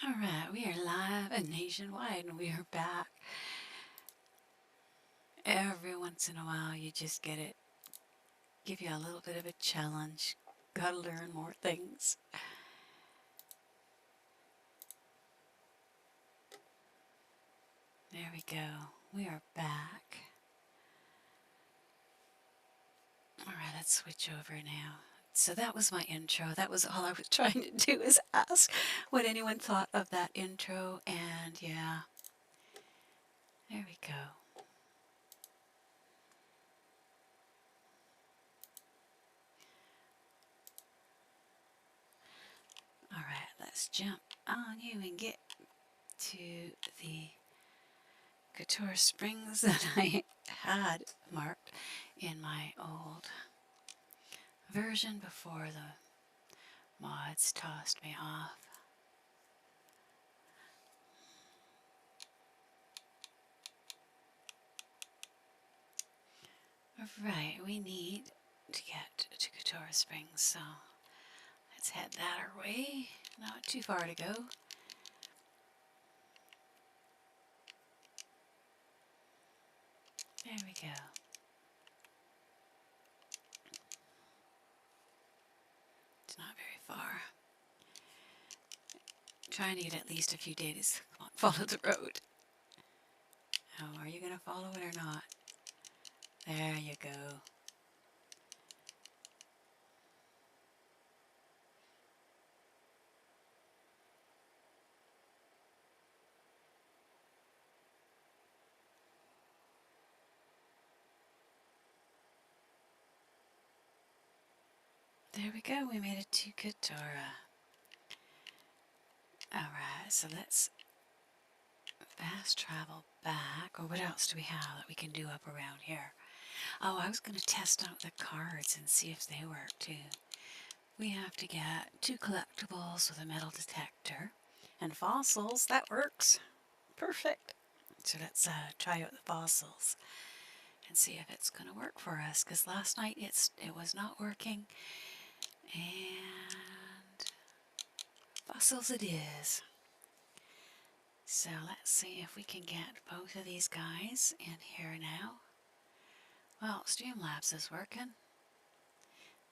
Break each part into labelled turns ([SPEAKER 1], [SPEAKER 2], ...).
[SPEAKER 1] Alright, we are live and nationwide and we are back. Every once in a while you just get it, give you a little bit of a challenge. Gotta learn more things. There we go. We are back. Alright, let's switch over now. So that was my intro. That was all I was trying to do, is ask what anyone thought of that intro, and yeah. There we go. Alright, let's jump on you and get to the Guitar Springs that I had marked in my old version before the mods tossed me off. Right, we need to get to Guitar Springs, so let's head that our way. Not too far to go. There we go. It's not very far. Trying to get at least a few days. Come on, follow the road. Oh, are you going to follow it or not? There you go. There we go, we made it to Katara. Alright, so let's fast travel back. Or what else do we have that we can do up around here? Oh, I was going to test out the cards and see if they work too. We have to get 2 collectibles with a metal detector and fossils. That works. Perfect. So let's try out the fossils and see if it's going to work for us, because last night it was not working, and fossils it is. So let's see if we can get both of these guys in here now. Well, Streamlabs is working.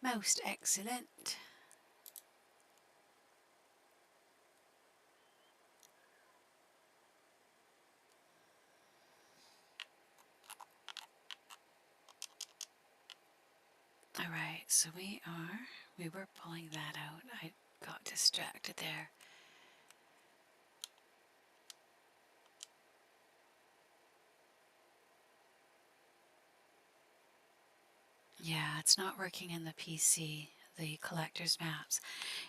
[SPEAKER 1] Most excellent. Alright, so we were pulling that out. I got distracted there. Yeah, it's not working in the PC, the collector's maps.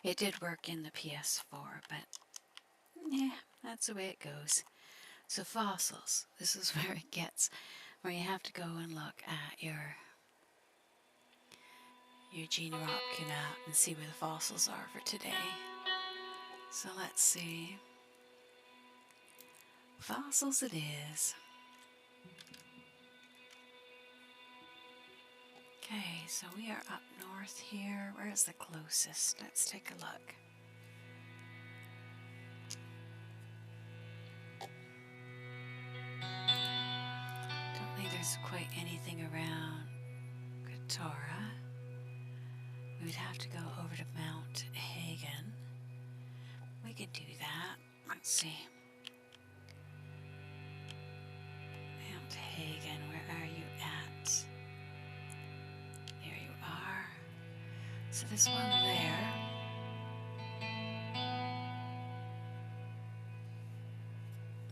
[SPEAKER 1] It did work in the PS4, but yeah, that's the way it goes. So fossils, this is where it gets, where you have to go and look at your Gene Rock map and see where the fossils are for today. So let's see. Fossils it is. Okay, so we are up north here. Where is the closest? Let's take a look. Don't think there's quite anything around Katara. We would have to go over to Mount Hagen. We could do that. Let's see. Mount Hagen, where are you at? There you are. So this one there.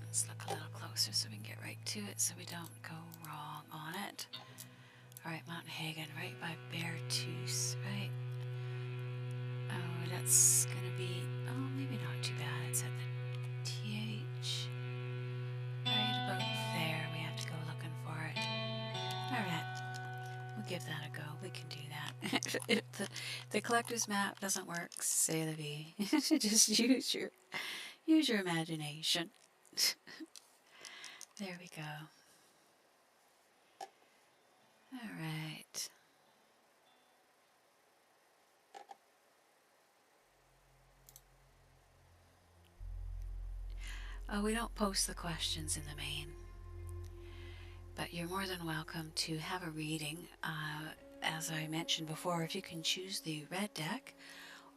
[SPEAKER 1] Let's look a little closer so we can get right to it so we don't go wrong on it. Alright, Mount Hagen, right by Bear Tooth, right? Oh, that's gonna be, oh, maybe not too bad. It's at the TH. Right about there. We have to go looking for it. Alright, we'll give that a go. We can do that. If the collector's map doesn't work, say the V. Just use your imagination. There we go. Alright. Oh, we don't post the questions in the main, but you're more than welcome to have a reading. As I mentioned before, if you can choose the red deck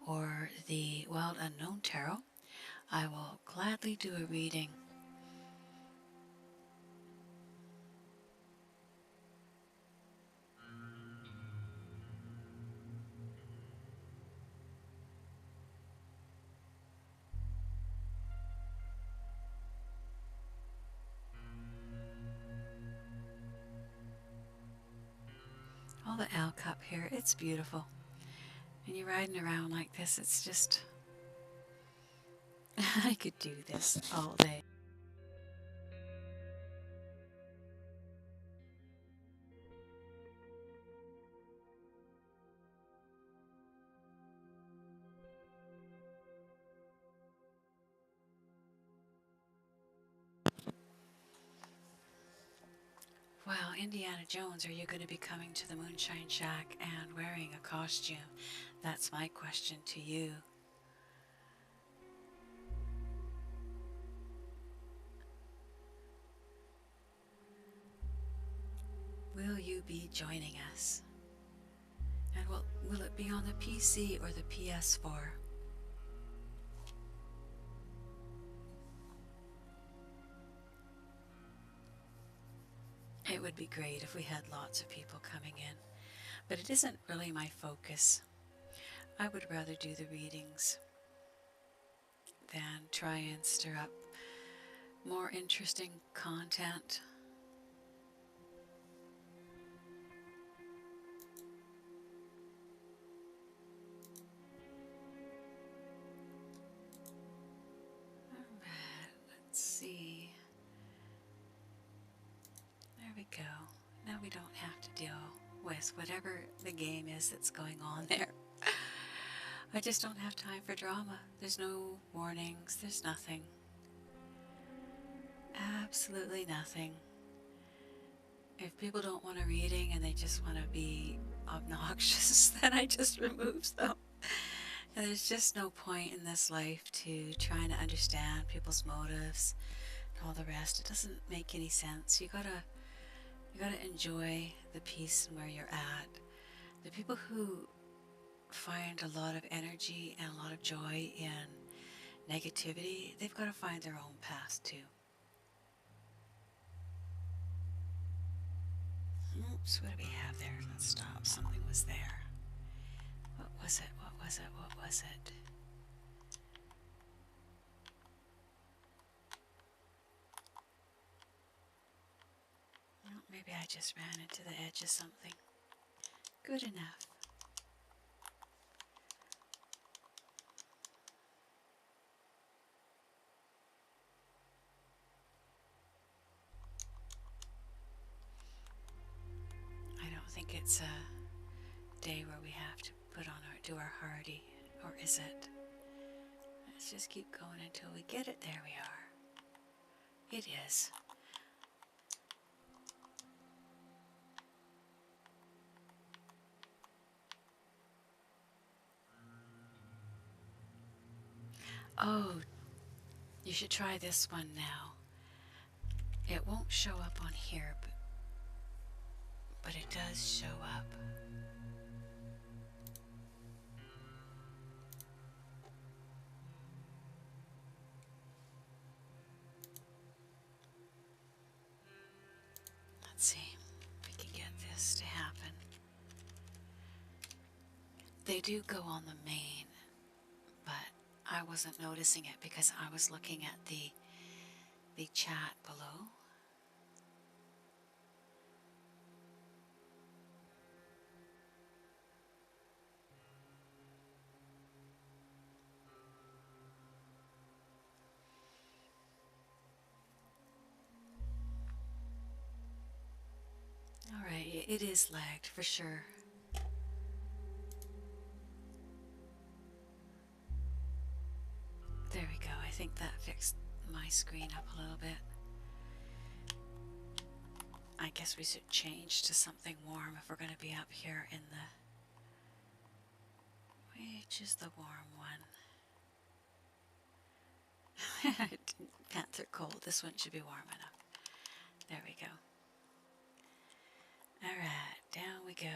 [SPEAKER 1] or the Wild Unknown Tarot, I will gladly do a reading. All the L cup here, it's beautiful. And you're riding around like this, it's just... I could do this all day. Well, Indiana Jones, are you going to be coming to the Moonshine Shack and wearing a costume? That's my question to you. Will you be joining us? And will it be on the PC or the PS4? It would be great if we had lots of people coming in, but it isn't really my focus. I would rather do the readings than try and stir up more interesting content. Alright, let's see. There we go. Now we don't have to deal with whatever the game is that's going on there. I just don't have time for drama. There's no warnings, there's nothing. Absolutely nothing. If people don't want a reading and they just want to be obnoxious, then I just remove them. And there's just no point in this life to trying to understand people's motives and all the rest. It doesn't make any sense. You gotta enjoy the peace and where you're at. The people who find a lot of energy and a lot of joy in negativity, they've got to find their own path too. Oops, what do we have there? Let's stop. Something was there. What was it? What was it? What was it? Well, maybe I just ran into the edge of something. Good enough. I don't think it's a day where we have to do our hardy, or is it? Let's just keep going until we get it. There we are. It is. Oh, you should try this one now. It won't show up on here, but it does show up. Let's see if we can get this to happen. They do go on the main, but I wasn't noticing it because I was looking at the chat below. Alright, it is lagged for sure. There we go. I think that fixed my screen up a little bit. I guess we should change to something warm if we're going to be up here in the... Which is the warm one? Pants are cold. This one should be warm enough. There we go. Alright, down we go.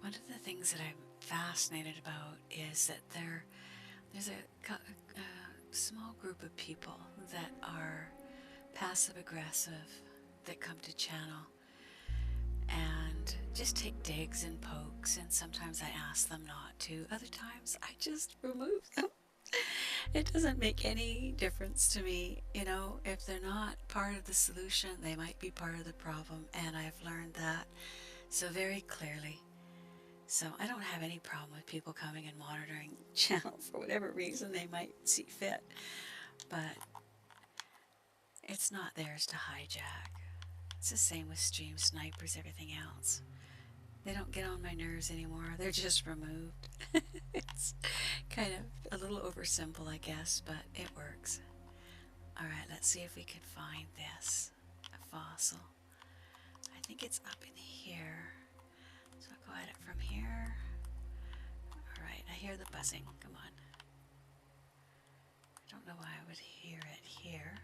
[SPEAKER 1] One of the things that I'm fascinated about is that there's a small group of people that are passive aggressive that come to channel and just take digs and pokes, and sometimes I ask them not to. Other times I just remove them. It doesn't make any difference to me. You know, if they're not part of the solution, they might be part of the problem, and I've learned that so very clearly. So I don't have any problem with people coming and monitoring channel for whatever reason they might see fit, but it's not theirs to hijack. It's the same with stream snipers, everything else. They don't get on my nerves anymore. They're just removed. It's kind of a little oversimple, I guess, but it works. Alright, let's see if we can find this. A fossil. I think it's up in here. So I'll go at it from here. Alright, I hear the buzzing. Come on. I don't know why I would hear it here.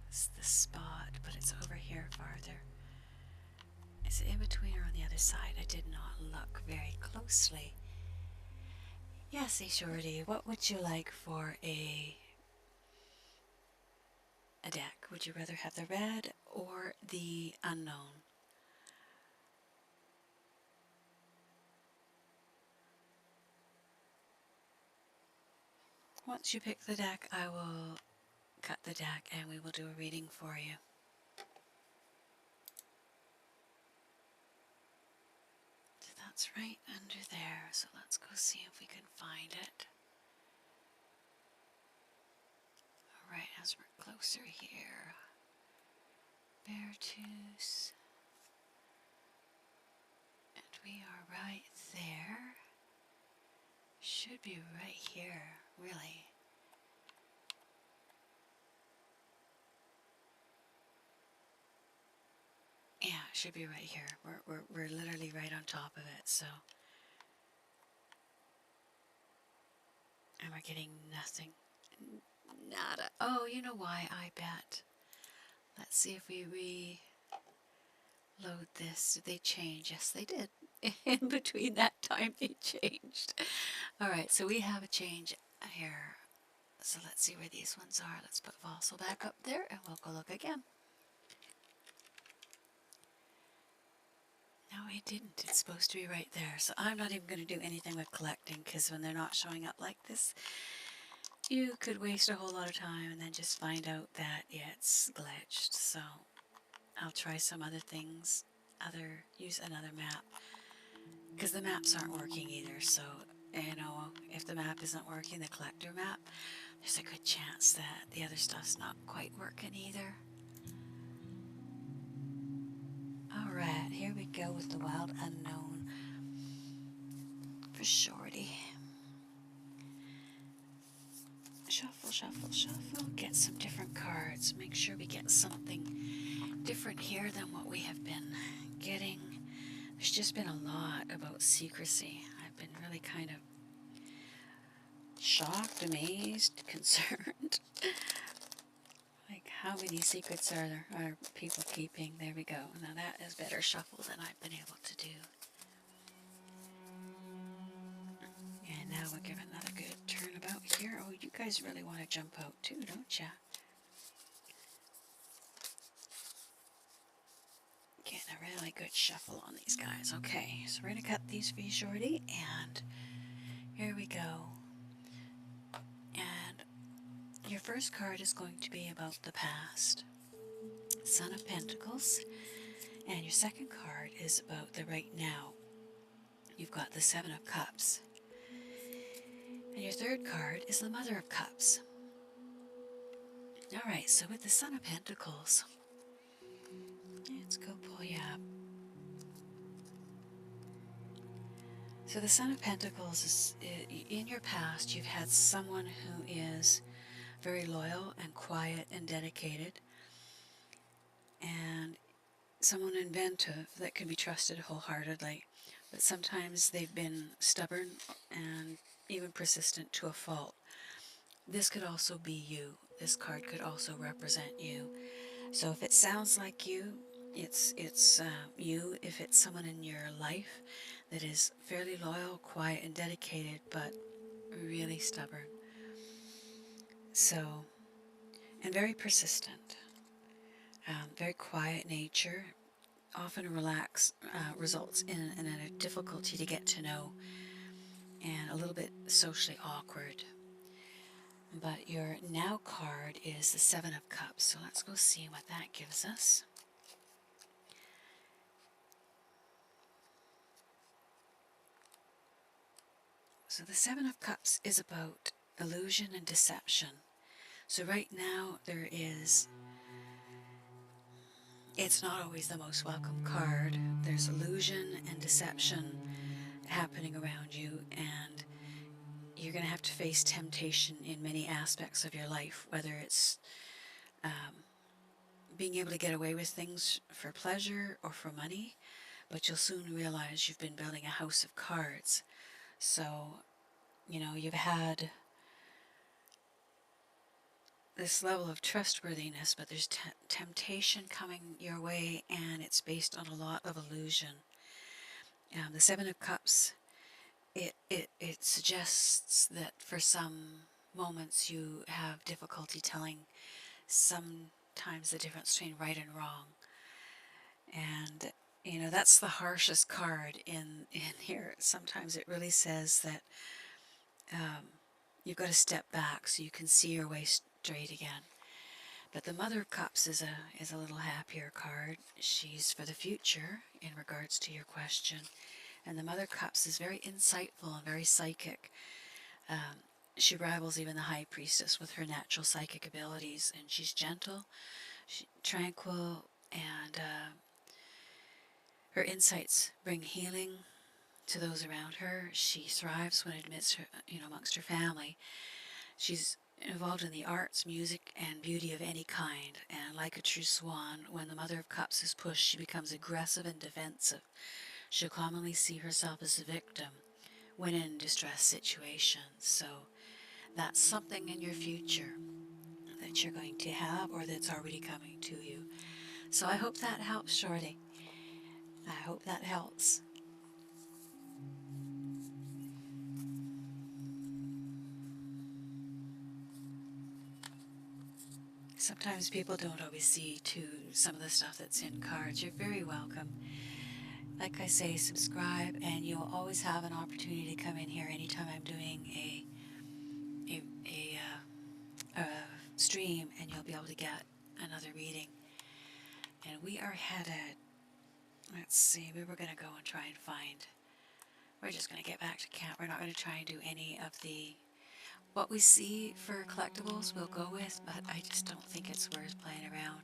[SPEAKER 1] It's the spot, but it's over here farther. Is it in between or on the other side? I did not look very closely. Yes, Shorty, what would you like for a deck? Would you rather have the red or the unknown? Once you pick the deck, I will cut the deck and we will do a reading for you. So that's right under there, so let's go see if we can find it. Alright, as we're closer here, Beartooth, and we are right there. Should be right here, really. Yeah, it should be right here. We're literally right on top of it, so. And we're getting nothing. Nada. Oh, you know why, I bet. Let's see if we reload this. Did they change? Yes, they did. In between that time, they changed. Alright, so we have a change here. So let's see where these ones are. Let's put fossil back up there and we'll go look again. No, it didn't. It's supposed to be right there. So I'm not even going to do anything with collecting, because when they're not showing up like this, you could waste a whole lot of time and then just find out that it's glitched. So I'll try some other things, use another map, because the maps aren't working either. So, you know, if the map isn't working, the collector map, there's a good chance that the other stuff's not quite working either. Alright, here we go with the wild unknown for Shorty. Shuffle, shuffle, shuffle. Get some different cards. Make sure we get something different here than what we have been getting. There's just been a lot about secrecy. I've been really kind of shocked, amazed, concerned. Like, how many secrets are people keeping? There we go. Now that is better shuffle than I've been able to do. And now we'll give it another good turnabout here. Oh, you guys really want to jump out too, don't ya? Getting a really good shuffle on these guys. Okay, so we're going to cut these for you, Shorty, and here we go. And your first card is going to be about the past. Son of Pentacles. And your second card is about the right now. You've got the Seven of Cups. And your third card is the Mother of Cups. Alright, so with the Son of Pentacles, let's go pull you up. So the Son of Pentacles is, in your past, you've had someone who is very loyal and quiet and dedicated, and someone inventive that can be trusted wholeheartedly. But sometimes they've been stubborn and even persistent to a fault. This could also be you. This card could also represent you. So if it sounds like you, it's you. If it's someone in your life that is fairly loyal, quiet, and dedicated, but really stubborn. So, and very persistent, very quiet nature, often results in a difficulty to get to know and a little bit socially awkward. But your now card is the Seven of Cups, so let's go see what that gives us. So the Seven of Cups is about illusion and deception. So right now it's not always the most welcome card. There's illusion and deception happening around you, and you're going to have to face temptation in many aspects of your life, whether it's being able to get away with things for pleasure or for money, but you'll soon realize you've been building a house of cards. So, you've had this level of trustworthiness, but there's temptation coming your way, and it's based on a lot of illusion. The Seven of Cups, it suggests that for some moments you have difficulty telling sometimes the difference between right and wrong. And, that's the harshest card in here. Sometimes it really says that you've got to step back so you can see your way straight again. But the Mother of Cups is a little happier card. She's for the future in regards to your question. And the Mother of Cups is very insightful and very psychic. She rivals even the High Priestess with her natural psychic abilities. And she's gentle, tranquil, and her insights bring healing to those around her. She thrives when amidst her, amongst her family. She's involved in the arts, music, and beauty of any kind, and like a true swan, when the Mother of Cups is pushed, she becomes aggressive and defensive. She'll commonly see herself as a victim when in distress situations. So that's something in your future that you're going to have, or that's already coming to you. So I hope that helps, Shorty. I hope that helps. Sometimes people don't always see to some of the stuff that's in cards. You're very welcome. Like I say, subscribe, and you'll always have an opportunity to come in here anytime I'm doing a stream, and you'll be able to get another reading. And we are headed, let's see, we were going to go and try and find, we're just going to get back to camp. We're not going to try and do any of what we see for collectibles we'll go with, but I just don't think it's worth playing around.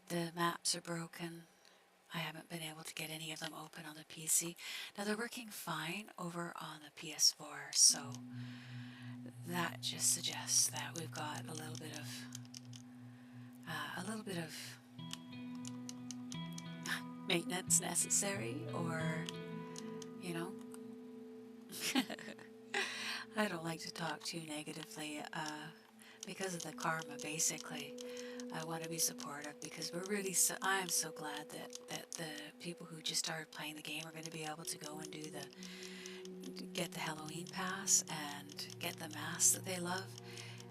[SPEAKER 1] The maps are broken. I haven't been able to get any of them open on the PC. Now they're working fine over on the PS4, so that just suggests that we've got a little bit of maintenance necessary, or you know. I don't like to talk too negatively because of the karma. Basically, I want to be supportive because we're really. I am so glad that the people who just started playing the game are going to be able to go and get the Halloween pass and get the masks that they love,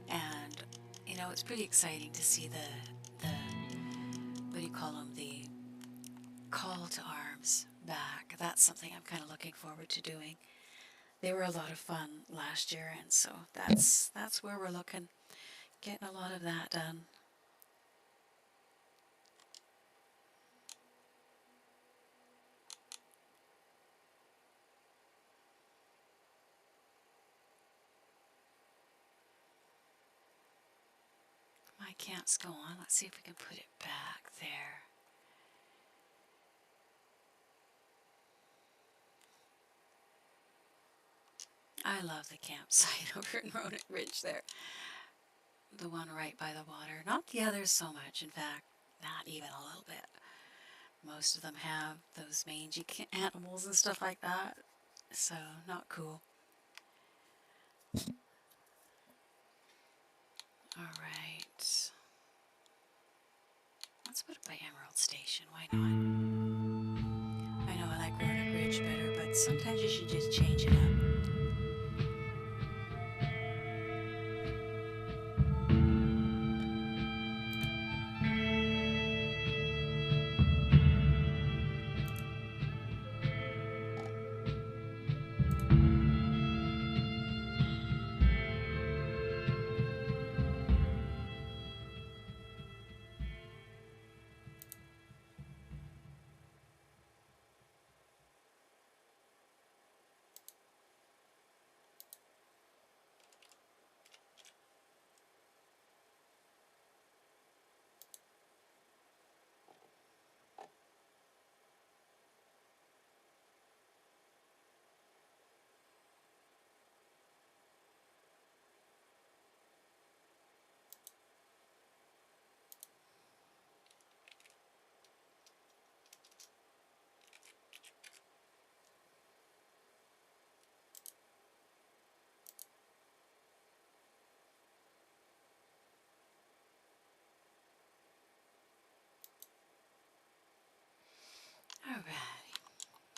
[SPEAKER 1] and it's pretty exciting to see the what do you call them, the call to arms back. That's something I'm kind of looking forward to doing. They were a lot of fun last year, and so that's where we're looking, getting a lot of that done. My can'ts go on. Let's see if we can put it back there. I love the campsite over in Roanoke Ridge there. The one right by the water. Not the others so much, in fact, not even a little bit. Most of them have those mangy animals and stuff like that, so not cool. Alright. Let's put it by Emerald Station, why not? I know I like Roanoke Ridge better, but sometimes you should just change it up. Alright,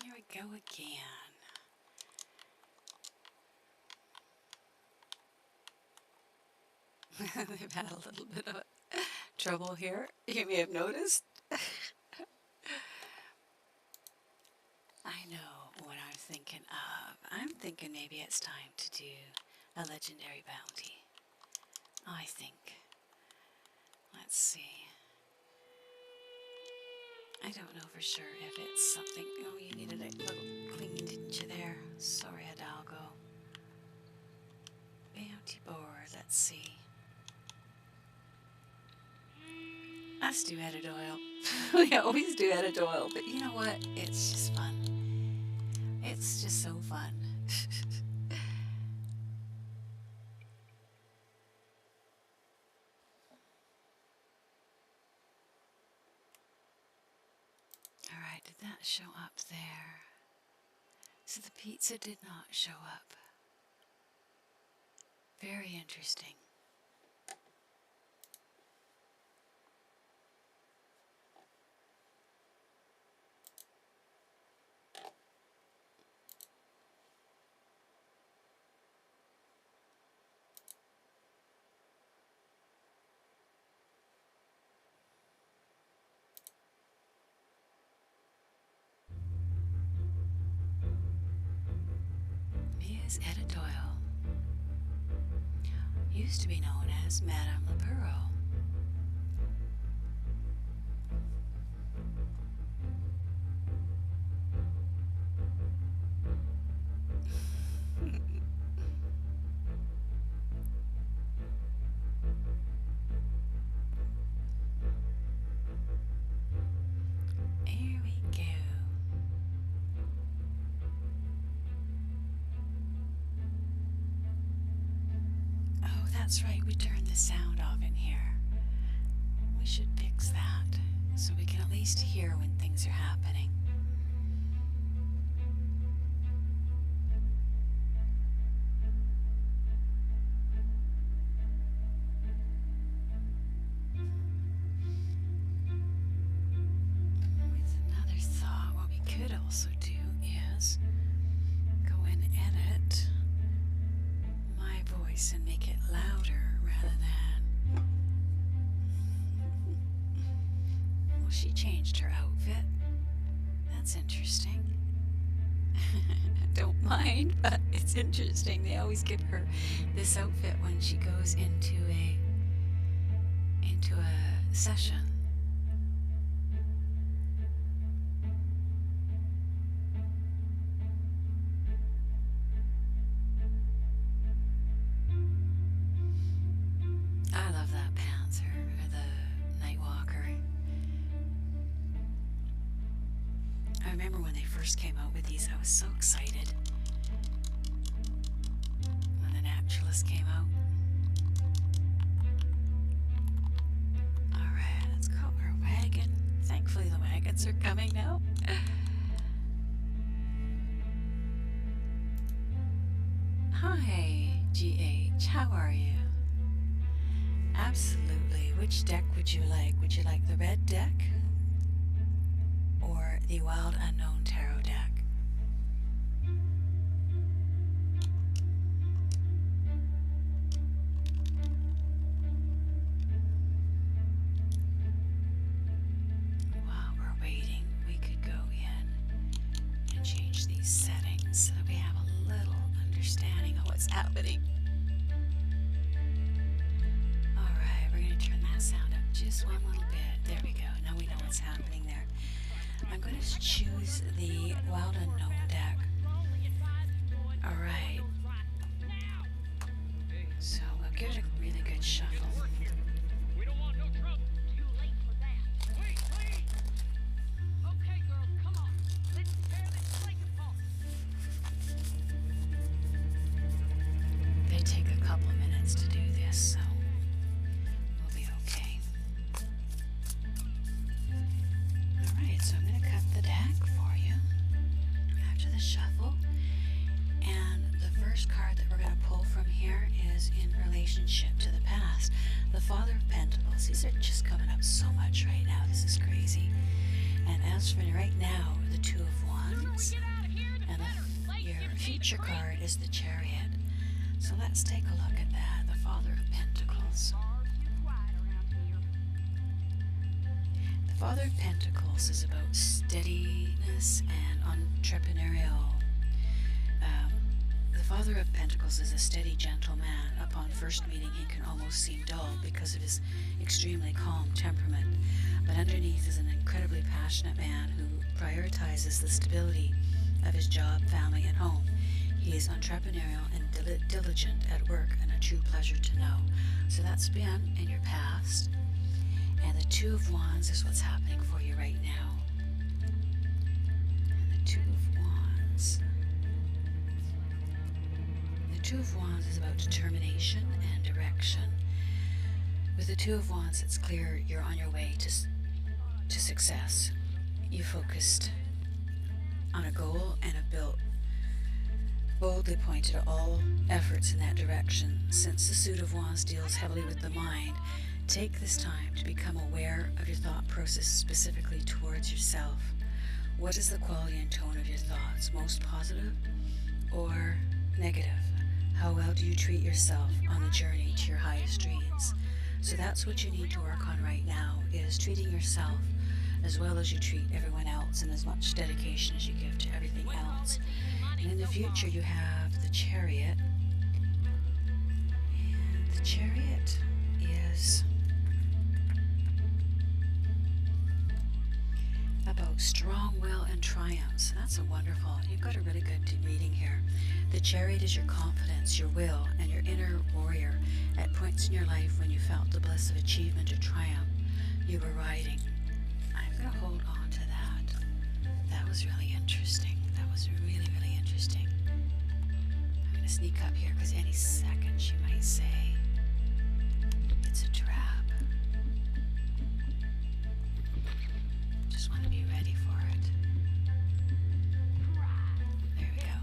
[SPEAKER 1] here we go again. They've had a little bit of trouble here, you may have noticed. I know what I'm thinking of. I'm thinking maybe it's time to do a legendary bounty. I think. Let's see. I don't know for sure if it's something... Oh, you needed a little clean, didn't you there? Sorry, Hidalgo. Bounty board, let's see. Let's do Edit Oil. We always do Edit Oil, but you know what? It's just fun. It's just so fun. Alright, did that show up there? So the pizza did not show up. Very interesting. Ms. Edit Doyle used to be known as Madame Lepuro. Here we go. Oh, that's right, we turned the sound off in here. We should fix that, so we can at least hear when things are happening. With another thought, what we could also do is go and edit my voice and make it louder rather than... Well, she changed her outfit. That's interesting. Don't mind, but it's interesting. They always give her this outfit when she goes into a session. I love that Panther, or the Nightwalker. I remember when they first came out with these, I was so excited. just came out. Alright, let's call our wagon. Thankfully the wagons are coming now. Hi, GH, how are you? Absolutely. Which deck would you like? Would you like the red deck or the Wild Unknown Tarot deck? While we're waiting, we could go in and change these settings so that we have a little understanding of what's happening. Alright, we're going to turn that sound up just one little bit. There we go. Now we know what's happening there. I'm going to choose the Wild Unknown deck. Alright. So we'll give it a really good shuffle.
[SPEAKER 2] We don't want no trouble. Too late for that. Wait, wait! Okay, girls, come on. Let's tear this place apart.
[SPEAKER 1] They take a couple minutes to do this, so we'll be okay. Alright, so I'm going to cut the deck for you after the shuffle. And the first card that we're going to pull from here is in relationship to the past. The Father of Pentacles. These are just coming up so much right now. This is crazy. And as for right now, the Two of Wands. And your future card is the Chariot. So let's take a look at that. The Father of Pentacles. The Father of Pentacles is about steadiness and entrepreneurial. The Father of Pentacles is a steady, gentle man. Upon first meeting, he can almost seem dull because of his extremely calm temperament. But underneath is an incredibly passionate man who prioritizes the stability of his job, family, and home. He is entrepreneurial and diligent at work, and a true pleasure to know. So that's been in your past. And the Two of Wands is what's happening for you right now. And the Two of Wands. The Two of Wands is about determination and direction. With the Two of Wands, it's clear you're on your way to success. You focused on a goal and have boldly pointed all efforts in that direction. Since the Suit of Wands deals heavily with the mind, take this time to become aware of your thought process specifically towards yourself. What is the quality and tone of your thoughts? Most positive or negative? How well do you treat yourself on the journey to your highest dreams? So that's what you need to work on right now, is treating yourself as well as you treat everyone else, and as much dedication as you give to everything else. And in the future you have the Chariot. And the Chariot is about strong will and triumphs. That's a wonderful, you've got a really good reading here. The Chariot is your confidence, your will, and your inner warrior. At points in your life when you felt the bliss of achievement or triumph, you were riding. I'm going to hold on to that. That was really interesting. That was really, really interesting. I'm going to sneak up here because any second she might say it's a trap. Just want to be ready for it. There we go.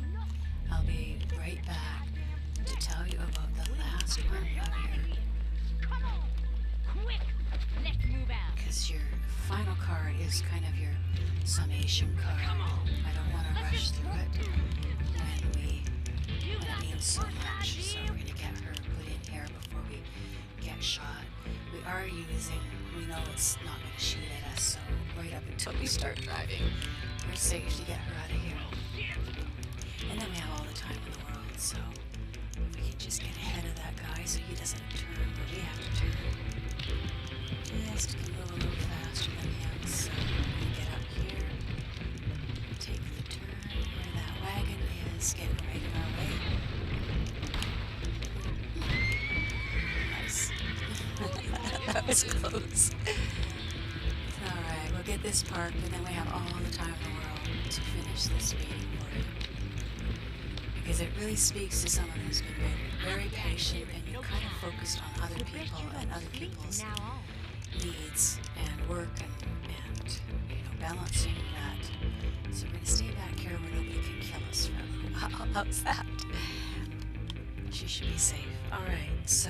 [SPEAKER 1] I'll be right back to tell you about the last one of your,
[SPEAKER 2] Come on, quick! Let's move out.
[SPEAKER 1] because your final card is kind of your summation card. I don't want to rush through it when it means so much. So we're going to get her put in here before we get shot. We are using, we know it's not going to shoot at us, so right up until we start driving, we're safe to get her out of here. And then we have all the time in the world, so if we can just get ahead of that guy so he doesn't turn where we have to turn. Just to move a little faster than him, so we're going to get up here, take the turn where that wagon is, getting right in our way. Nice. That was close. Alright, we'll get this parked, and then we have all the time in the world to finish this meeting for you. because it really speaks to someone who's been very patient and you kind of focused on other people and other people's needs and work and balancing that. So we're going to stay back here where nobody can kill us for a little while. How's that? She should be safe. Alright, so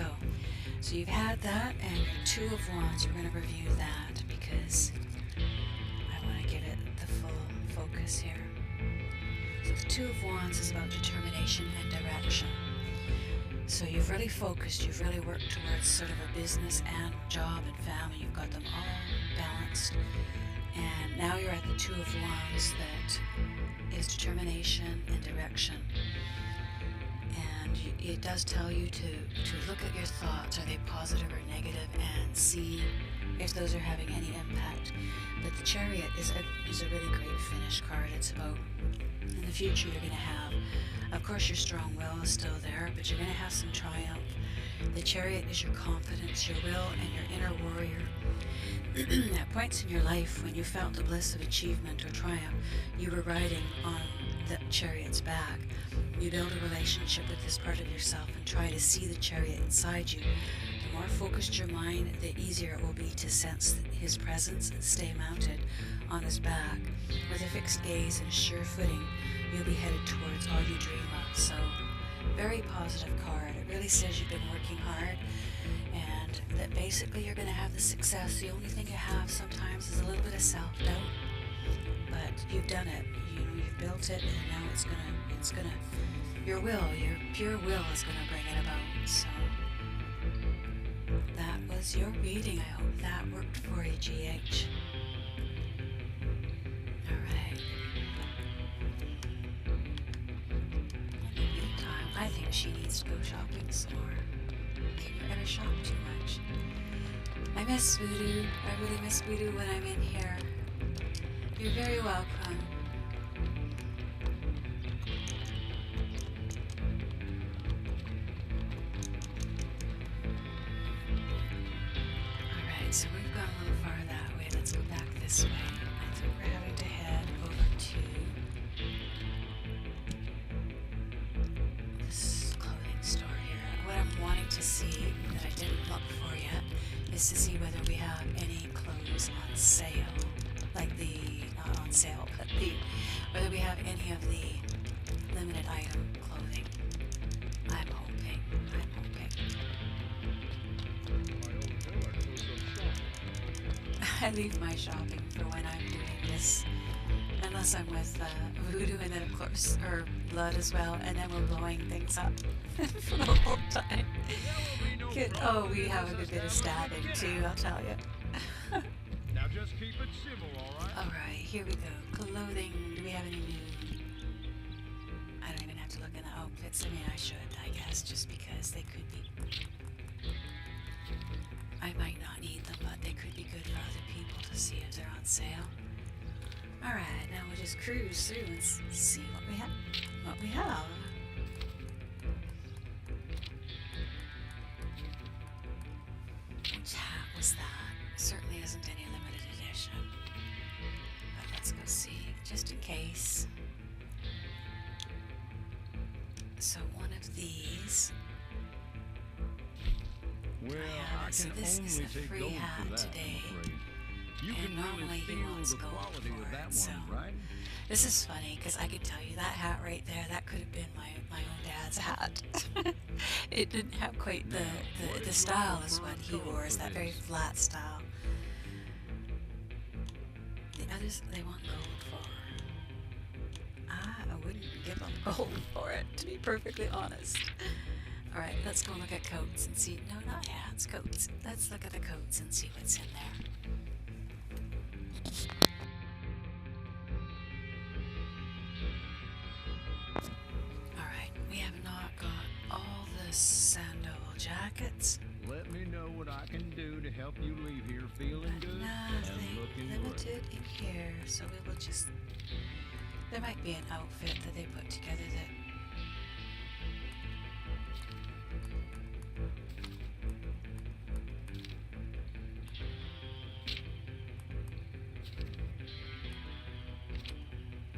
[SPEAKER 1] you've had that and your Two of Wands. We're going to review that because I want to give it the full focus here. So the Two of Wands is about determination and direction. So you've really focused, you've really worked towards sort of a business and job and family. You've got them all balanced. And now you're at the Two of Wands that is determination and direction. And it does tell you to look at your thoughts. Are they positive or negative? And see if those are having any impact. But the Chariot is a really great finish card. It's about in the future you're going to have, of course your strong will is still there, but you're going to have some triumph. The Chariot is your confidence, your will, and your inner warrior. At points in your life when you felt the bliss of achievement or triumph, you were riding on the Chariot's back. You build a relationship with this part of yourself and try to see the Chariot inside you. The more focused your mind, the easier it will be to sense his presence and stay mounted on his back. With a fixed gaze and sure footing, you'll be headed towards all you dream of. So, very positive card. It really says you've been working hard and that basically you're going to have the success. The only thing you have sometimes is a little bit of self-doubt, but you've done it. You've built it, and now it's gonna your will, your pure will is gonna bring it about. So that was your reading. I hope that worked for you, GH. Alright. In the meantime, I think she needs to go shopping some more. Can you ever shop too much? I miss Voodoo. I really miss Voodoo when I'm in here. You're very welcome. So we've gone a little far that way. Let's go back this way. I think we're having to head over to this clothing store here. What I'm wanting to see that I didn't look for yet is to see whether we have any clothes on sale. Like not on sale, but whether we have any of the limited item clothing. I'm hoping. I leave my shopping for when I'm doing this, unless I'm with Voodoo and then of course, or Blood as well, and then we're blowing things up for the whole time. Good. Oh, we have a good bit of stabbing too, I'll tell you.
[SPEAKER 2] Now just keep it civil, alright?
[SPEAKER 1] Alright, here we go. Clothing. Do we have any new? I don't even have to look in the outfits. I mean, I should, I guess, just because they could be. I might not need them, but they could be good for other people to see if they're on sale. Alright, now we'll just cruise through and see what we have. Which hat was that? Certainly isn't any limited edition. But let's go see, just in case. So one of these.
[SPEAKER 2] Well, I
[SPEAKER 1] so
[SPEAKER 2] can
[SPEAKER 1] this is
[SPEAKER 2] only
[SPEAKER 1] a
[SPEAKER 2] take
[SPEAKER 1] free
[SPEAKER 2] gold
[SPEAKER 1] hat
[SPEAKER 2] for that,
[SPEAKER 1] today.
[SPEAKER 2] I'm afraid. You
[SPEAKER 1] And
[SPEAKER 2] can
[SPEAKER 1] normally
[SPEAKER 2] really
[SPEAKER 1] he
[SPEAKER 2] feel
[SPEAKER 1] wants
[SPEAKER 2] the
[SPEAKER 1] gold
[SPEAKER 2] quality
[SPEAKER 1] for
[SPEAKER 2] of that
[SPEAKER 1] it,
[SPEAKER 2] one,
[SPEAKER 1] so
[SPEAKER 2] right?
[SPEAKER 1] this is funny because I can tell you that hat right there, that could have been my own dad's hat. It didn't have quite the style as what he wore, is that very flat style. The others, they want gold for. I wouldn't give them gold for it, to be perfectly honest. Alright, let's go look at coats and see. No, not hats, coats. Let's look at the coats and see what's in there. Alright, we have not got all the sandal jackets.
[SPEAKER 2] Let me know what I can do to help you leave here feeling good and
[SPEAKER 1] Nothing
[SPEAKER 2] looking
[SPEAKER 1] limited in here, so we will just. There might be an outfit that they put together that.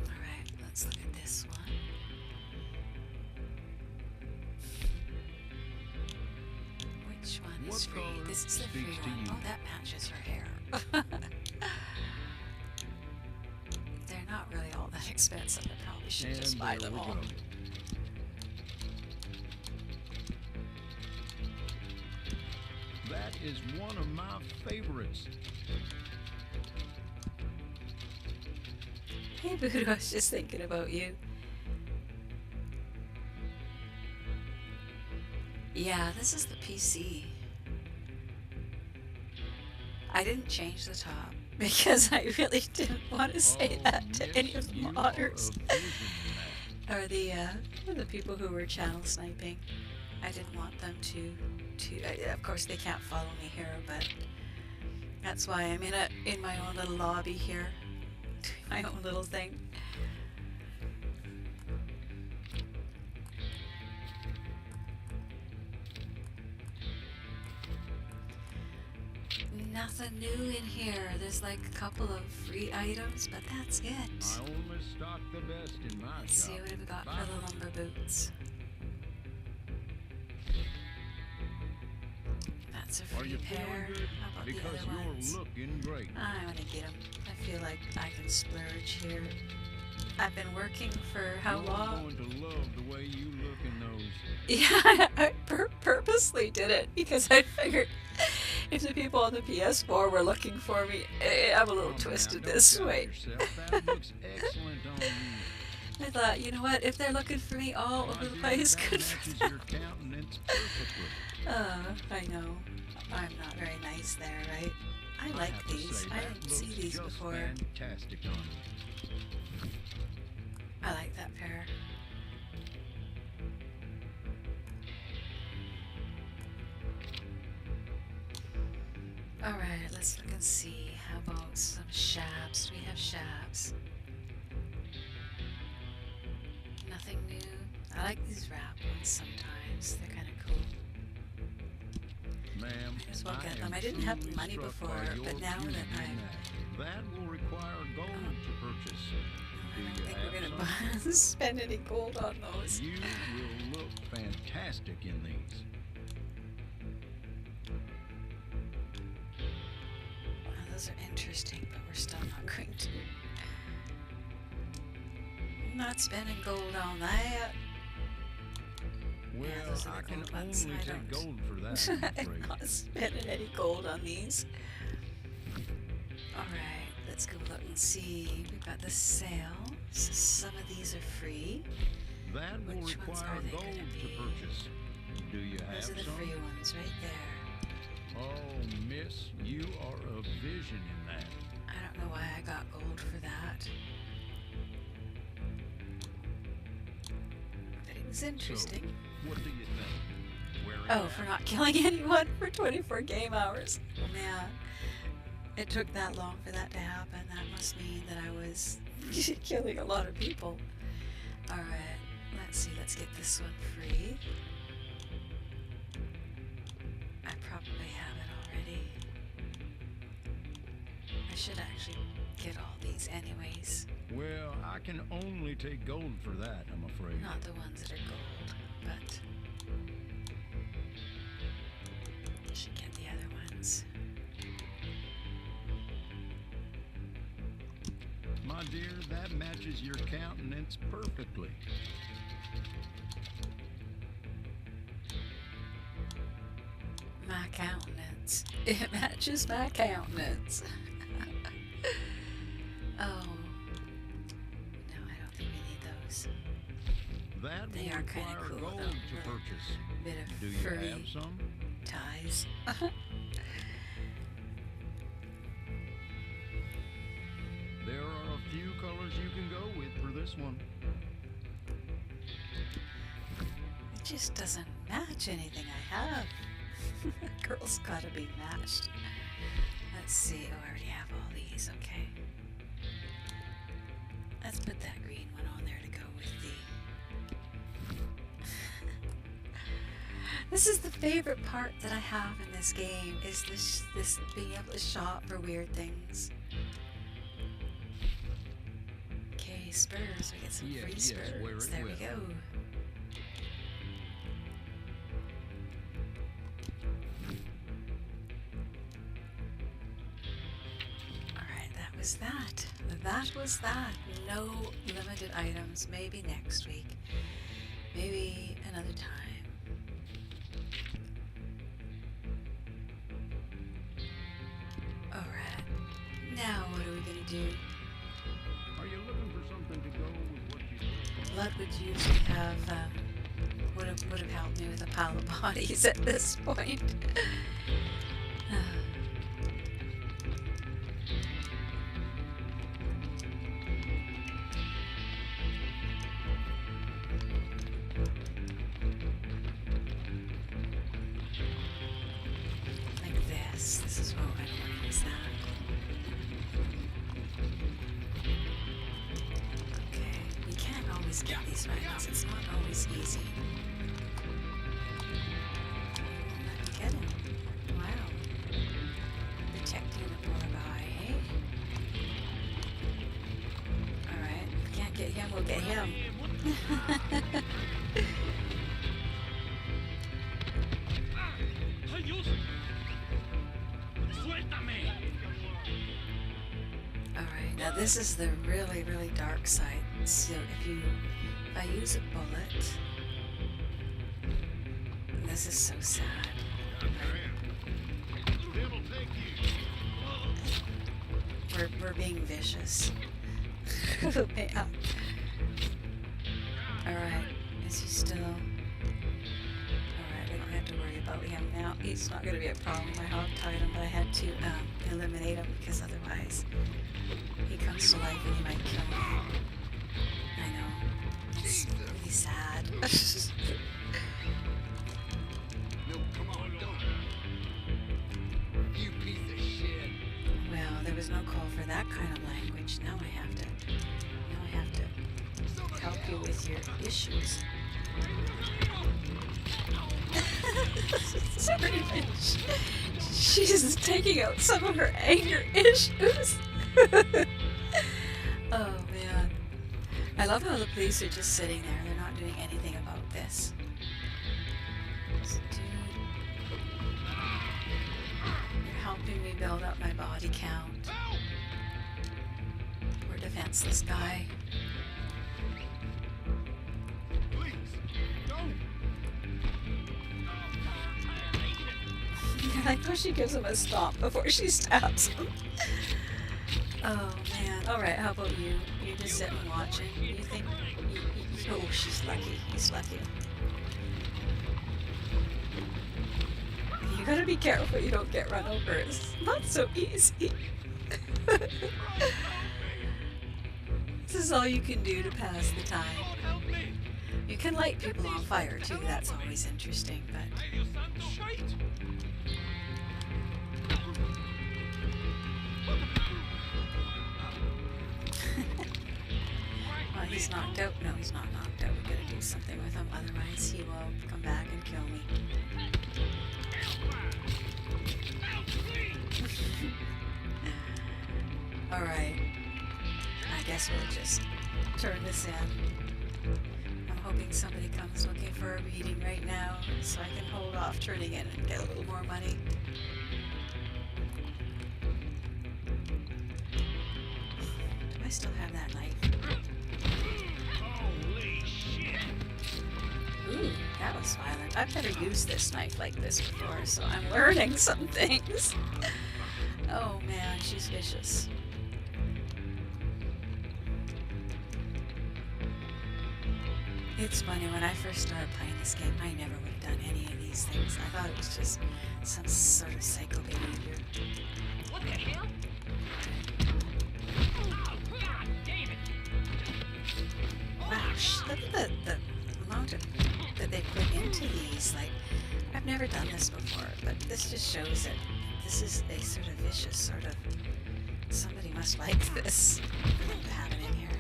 [SPEAKER 1] Alright, let's look at this one. is
[SPEAKER 3] What
[SPEAKER 1] free.
[SPEAKER 3] color
[SPEAKER 1] This is the free
[SPEAKER 3] speaks to
[SPEAKER 1] one.
[SPEAKER 3] you?
[SPEAKER 1] Oh, that matches her hair. They're not really all that expensive. I probably should just
[SPEAKER 3] And
[SPEAKER 1] buy
[SPEAKER 3] there
[SPEAKER 1] them
[SPEAKER 3] we
[SPEAKER 1] all.
[SPEAKER 3] go. That is one of my favorites.
[SPEAKER 1] Hey, Voodoo, I was just thinking about you. Yeah, this is the PC. I didn't change the top because I really didn't want to say that to any of the
[SPEAKER 3] you are
[SPEAKER 1] modders
[SPEAKER 3] a vision in that.
[SPEAKER 1] or the people who were channel sniping. I didn't want them to of course they can't follow me here, but that's why I'm in my own little lobby here, doing my own little thing. Nothing new in here. There's like a couple of free items, but that's it.
[SPEAKER 3] I only stock the best in my
[SPEAKER 1] Let's
[SPEAKER 3] shop.
[SPEAKER 1] see what have we got
[SPEAKER 3] Bye.
[SPEAKER 1] for the lumber boots. That's a
[SPEAKER 3] Are
[SPEAKER 1] free
[SPEAKER 3] you
[SPEAKER 1] pair.
[SPEAKER 3] feeling good?
[SPEAKER 1] How about
[SPEAKER 3] Because
[SPEAKER 1] the other ones?
[SPEAKER 3] you're looking great.
[SPEAKER 1] I want to get them. I feel like I can splurge here. I've been working for how
[SPEAKER 3] You're
[SPEAKER 1] long?
[SPEAKER 3] going to love the way you look in those.
[SPEAKER 1] Yeah, I purposely did it because I figured if the people on the PS4 were looking for me, I'm a little
[SPEAKER 3] Come
[SPEAKER 1] twisted
[SPEAKER 3] now,
[SPEAKER 1] this
[SPEAKER 3] don't doubt
[SPEAKER 1] way.
[SPEAKER 3] yourself. That looks excellent on you.
[SPEAKER 1] I thought, you know what? If they're looking for me all
[SPEAKER 3] My
[SPEAKER 1] over the
[SPEAKER 3] dear,
[SPEAKER 1] place,
[SPEAKER 3] that
[SPEAKER 1] good for
[SPEAKER 3] matches
[SPEAKER 1] them.
[SPEAKER 3] your countenance perfectly.
[SPEAKER 1] I know. I'm not very nice there, right? I like
[SPEAKER 3] have to
[SPEAKER 1] these.
[SPEAKER 3] say,
[SPEAKER 1] I
[SPEAKER 3] that
[SPEAKER 1] didn't see
[SPEAKER 3] looks
[SPEAKER 1] these
[SPEAKER 3] just
[SPEAKER 1] before.
[SPEAKER 3] Fantastic on you.
[SPEAKER 1] I like that pair. Alright, let's look and see. How about some shabs? Do we have shabs? Nothing new. I like these wrap ones sometimes. They're kind of cool.
[SPEAKER 3] Ma'am,
[SPEAKER 1] Might as well
[SPEAKER 3] I
[SPEAKER 1] get
[SPEAKER 3] am
[SPEAKER 1] them. I didn't have the
[SPEAKER 3] truly
[SPEAKER 1] money
[SPEAKER 3] struck
[SPEAKER 1] before,
[SPEAKER 3] by your
[SPEAKER 1] but now
[SPEAKER 3] beauty
[SPEAKER 1] that
[SPEAKER 3] in
[SPEAKER 1] I'm...
[SPEAKER 3] that will require gold to purchase.
[SPEAKER 1] I
[SPEAKER 3] Do
[SPEAKER 1] don't
[SPEAKER 3] you
[SPEAKER 1] think
[SPEAKER 3] have
[SPEAKER 1] we're gonna
[SPEAKER 3] some?
[SPEAKER 1] spend any gold on those.
[SPEAKER 3] You will look fantastic in these.
[SPEAKER 1] Well, those are interesting, but we're still not going to. I'm not spending gold on that.
[SPEAKER 3] Well,
[SPEAKER 1] those are the
[SPEAKER 3] I can
[SPEAKER 1] gold ones.
[SPEAKER 3] only
[SPEAKER 1] I
[SPEAKER 3] take
[SPEAKER 1] don't.
[SPEAKER 3] gold for that, I'm
[SPEAKER 1] I'm
[SPEAKER 3] afraid.
[SPEAKER 1] not spending any gold on these. Alright, let's go look and see. We've got the sale. So some of these are free.
[SPEAKER 3] That will
[SPEAKER 1] Which ones
[SPEAKER 3] require
[SPEAKER 1] are they
[SPEAKER 3] gold
[SPEAKER 1] gonna
[SPEAKER 3] to
[SPEAKER 1] be?
[SPEAKER 3] purchase. Do you have
[SPEAKER 1] Those are the
[SPEAKER 3] some?
[SPEAKER 1] free ones right there.
[SPEAKER 3] Oh, miss, you are a vision in that.
[SPEAKER 1] I don't know why I got gold for that. But it was interesting.
[SPEAKER 3] What do you think? Where it
[SPEAKER 1] Oh,
[SPEAKER 3] at?
[SPEAKER 1] for not killing anyone for 24 game hours. Oh man. It took that long for that to happen. That must mean that I was killing a lot of people. Alright, let's see. Let's get this one free. I probably have it already. I should actually get all these anyways.
[SPEAKER 3] Well, I can only take gold for that, I'm afraid.
[SPEAKER 1] Not the ones that are gold, but I should get the other ones.
[SPEAKER 3] My dear, that matches your countenance perfectly.
[SPEAKER 1] My countenance. It matches my countenance. Oh. No, I don't think we need those.
[SPEAKER 3] That
[SPEAKER 1] They
[SPEAKER 3] will
[SPEAKER 1] are kinda
[SPEAKER 3] require
[SPEAKER 1] cool,
[SPEAKER 3] gold
[SPEAKER 1] though.
[SPEAKER 3] to purchase.
[SPEAKER 1] Bit of
[SPEAKER 3] Do you
[SPEAKER 1] furry
[SPEAKER 3] have some?
[SPEAKER 1] ties.
[SPEAKER 3] There are a few colors you can go with for this one.
[SPEAKER 1] It just doesn't match anything I have. Girl's gotta be matched. Let's see. Oh, I already have all these. Okay. Let's put that green one on there to go with the... This is the favorite part that I have in this game, is this being able to shop for weird things. Okay, spurs. We get some
[SPEAKER 3] Yes,
[SPEAKER 1] free
[SPEAKER 3] yes, wear
[SPEAKER 1] spurs.
[SPEAKER 3] it
[SPEAKER 1] There we
[SPEAKER 3] well.
[SPEAKER 1] go. was that. That was that. No limited items. Maybe next week. Maybe another time. Alright. Now what are we gonna do?
[SPEAKER 3] Are you looking for something to go with what you do?
[SPEAKER 1] Blood would usually have would have helped me with a pile of bodies at this point. Like this. This is what I want is that. Okay. You can't always get these right. It's not always easy. Let me get him. Wow. Protecting the poor guy, hey? Alright. If we can't get him, we'll get him. Alright, now this is the really, really dark side. So if I use a bullet, this is so sad. We're being vicious. Yeah. Alright, is he still... Alright, we don't have to worry about him now. He's not going to be a problem. I hog-tied him, but I had to eliminate him because otherwise he comes to life and he might kill me. I know. It's really sad.
[SPEAKER 4] No, come on, don't. You piece of shit.
[SPEAKER 1] Well, there was no call for that kind of language. Now I have to help you with your issues. Sorry, bitch. She's taking out some of her anger issues. Oh man. I love how the police are just sitting there. They're not doing anything about this. Dude, you're helping me build up my body count. Poor defenseless guy.
[SPEAKER 4] Please, don't.
[SPEAKER 1] I know she gives him a stop before she stabs him. Oh man. Alright, how about you? You just sitting watching. You think... oh, she's lucky. He's lucky. You gotta be careful you don't get run over. It's not so easy. This is all you can do to pass the time. You can light people on fire too, that's always interesting, but... Well, he's knocked out. No, he's not knocked out. We gotta do something with him, otherwise he will come back and kill me. Alright. I guess we'll just turn this in. I'm hoping somebody comes looking for a reading right now, so I can hold off turning in and get a little more money. Do I still have that knife?
[SPEAKER 4] Holy shit.
[SPEAKER 1] Ooh, that was violent. I've never used this knife like this before, so I'm learning some things. Oh man, she's vicious. It's funny, when I first started playing this game, I never would have done any of these things. I thought it was just some sort of psycho behavior.
[SPEAKER 2] What the hell? Oh, God damn it!
[SPEAKER 1] Wow, look at the amount of that they put into these. Like, I've never done this before, but this just shows that this is a sort of vicious sort of... Somebody must like this for them to have it in here.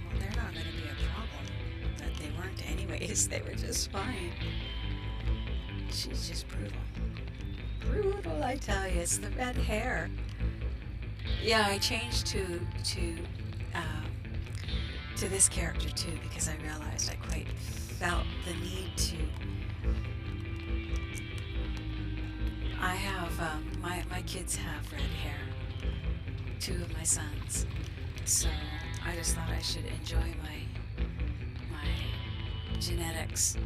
[SPEAKER 1] Well, they're not going to be a problem, but they weren't anyways. They were just fine. She's just brutal. Brutal, I tell you. It's the red hair. Yeah, I changed to this character too because I realized I quite felt the need to I have, my kids have red hair. Two of my sons. So I just thought I should enjoy my genetics.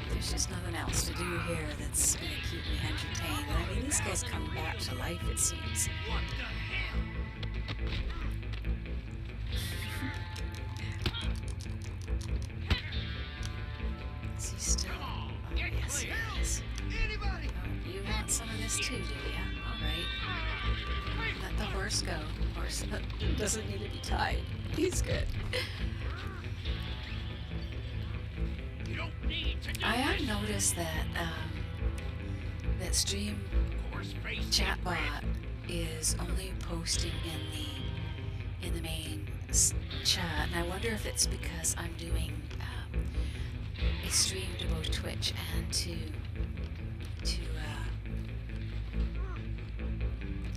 [SPEAKER 1] There's just nothing else to do here that's gonna keep me entertained. And I mean, these guys come back to life, it seems.
[SPEAKER 4] What the hell?
[SPEAKER 1] Is he still? Oh, yes, he is.
[SPEAKER 4] Anybody?
[SPEAKER 1] Oh, you want some of this too, do ya? Alright. Let the horse go. Horse doesn't need to be tied. He's good.
[SPEAKER 2] You don't need to do
[SPEAKER 1] I have noticed that that stream
[SPEAKER 2] horse face
[SPEAKER 1] chatbot is only posting in the main chat, and I wonder if it's because I'm doing a stream to both Twitch and to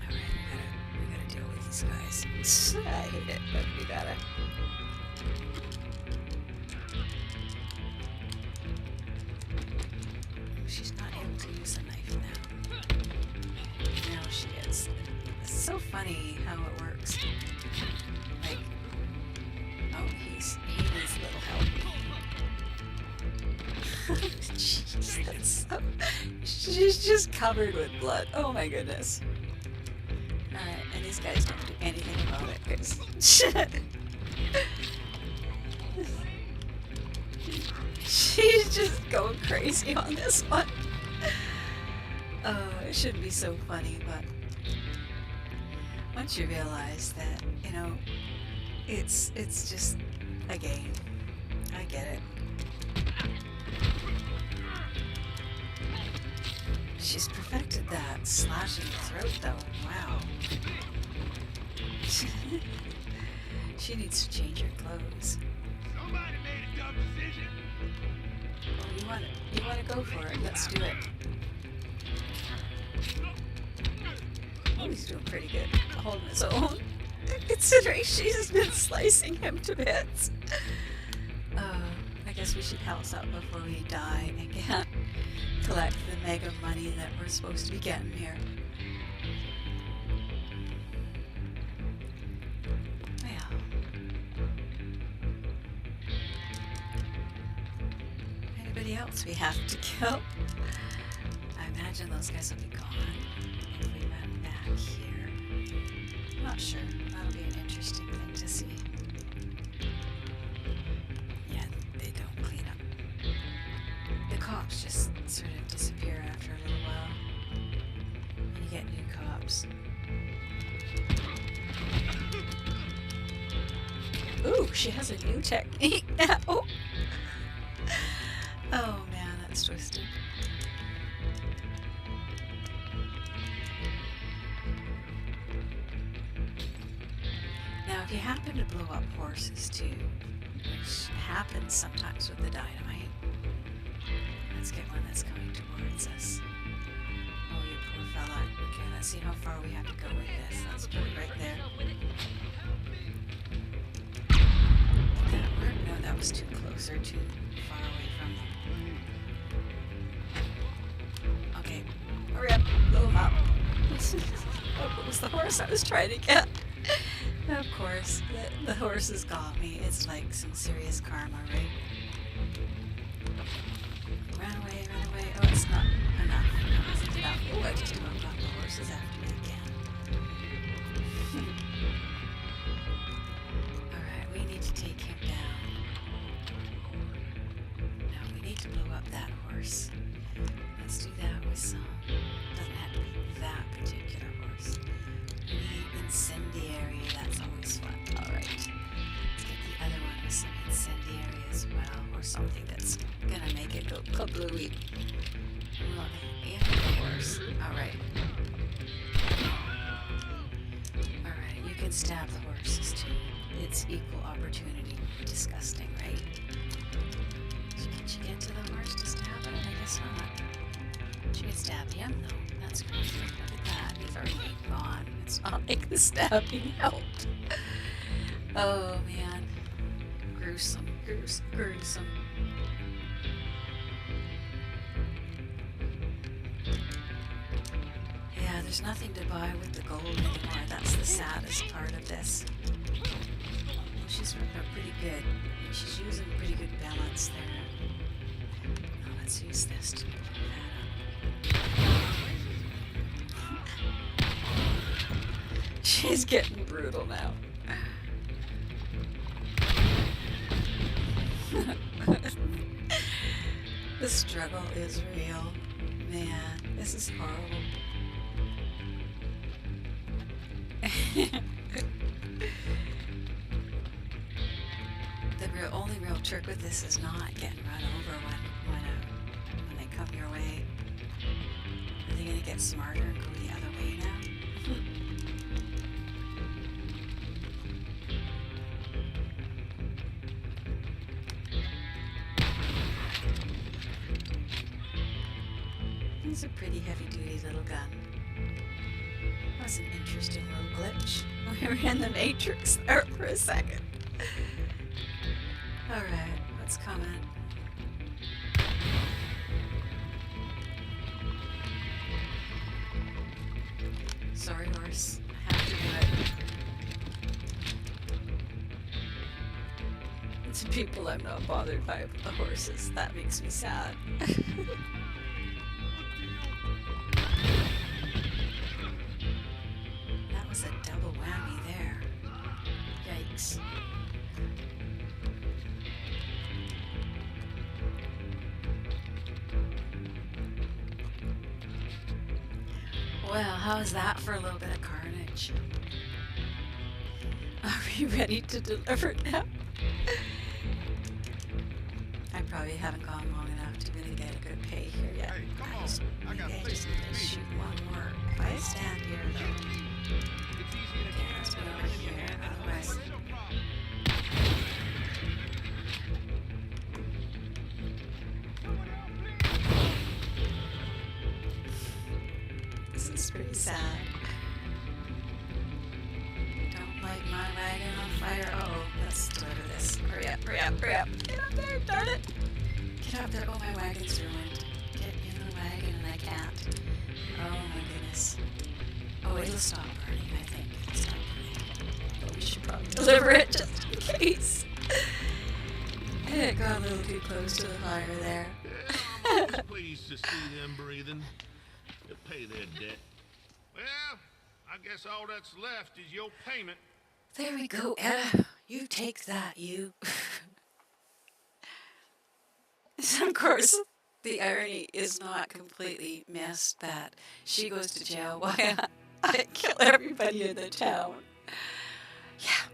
[SPEAKER 1] alright, we gotta deal with these guys. I hate it, but we gotta. She's not able to use the knife now. Now she is. It's so funny how it works. Like, oh, he needs a little help. Jeez, that's so. She's just covered with blood. Oh my goodness. Alright, and these guys don't do anything about it, because. She's just going crazy on this one. Oh, it shouldn't be so funny, but once you realize that, you know, it's just a game. I get it. She's perfected that slashing the throat, though. Wow. She needs to change her clothes.
[SPEAKER 4] Somebody made a dumb decision.
[SPEAKER 1] Oh, you want to go for it? Let's do it. Oh, he's doing pretty good, holding his own, considering she's been slicing him to bits. I guess we should house up before we die and can't collect the mega money that we're supposed to be getting here. Well, anybody else we have to kill? I imagine those guys will be gone if we run back here. I'm not sure. That'll be an interesting thing to see. Yeah, they don't clean up. The cops just sort of disappear after a little while. And you get new cops. Ooh, she has a new technique now. Oh man, that's twisted. Now, if you happen to blow up horses too, which happens sometimes with the dynamite, let's get one that's coming towards us. Oh, you poor fella. Okay, let's see how far we have to go with this. Let's put it right there. Did that work? No, that was too close or too far away from them. Okay, hurry up, blow him up. Oh, it was the horse I was trying to get. Of course, the horse has got me. It's like some serious karma, right? Run away, run away. Oh, it's not enough. That wasn't enough. Oh, I just about got the horses after me again. Alright, we need to take him down. No, we need to blow up that horse. Let's do that with some. Doesn't have to be that particular horse. We need incendiary. That's always fun. Alright. Let's get the other one with some incendiary as well. Or something that's gonna make it go kablooey. Look, and of course. Alright. Alright, you can stab the horses too. It's equal opportunity. Disgusting, right? Can she get to the horse to stab it? I guess not. She can stab him though. That's great. Look at that. He's already gone. It's not like the stabbing helped. Oh man. Gruesome, gruesome. Yeah, there's nothing to buy with the gold anymore. That's the saddest part of this. She's working out pretty good. She's using pretty good balance there. Now let's use this to pull that up. She's getting brutal now. The struggle is real. Man, this is horrible. The only real trick with this is not getting run over when they come your way. Are they gonna get smarter and go the other way now? It's a pretty heavy-duty little gun. That was an interesting little glitch. We were in the Matrix there for a second. Alright, what's coming? Sorry, horse. I have to do it. To people I'm not bothered by the horses. That makes me sad. That was a double whammy there. Yikes. Well, how's that for a little bit of carnage? Are we ready to deliver now? I probably haven't gone long enough to really get a good pay here yet.
[SPEAKER 4] Hey, come on. I got
[SPEAKER 1] Maybe I just
[SPEAKER 4] faith
[SPEAKER 1] need
[SPEAKER 4] in
[SPEAKER 1] to
[SPEAKER 4] me.
[SPEAKER 1] shoot one more. If I stand here though,
[SPEAKER 4] It's easy to
[SPEAKER 1] yeah, let's put it over here. Otherwise,
[SPEAKER 4] no problem.
[SPEAKER 1] this is pretty sad. Don't light my wagon on fire. Uh-oh, let's deliver this. Hurry up, hurry up, hurry up. Get up there, darn it. Get up there. Oh, my wagon's ruined. Get in the wagon and I can't. Oh my goodness. Oh, it'll stop burning, I think. It'll stop burning. But we should probably deliver it just in case. It got a little too close to the fire there.
[SPEAKER 4] Yeah, I'm always pleased to see them breathing. To pay their debt. Well, I guess all that's left is your payment.
[SPEAKER 1] There we go, Etta. You take that, you. Of course, the irony is not completely missed that she goes to jail while I kill everybody in the town. Yeah.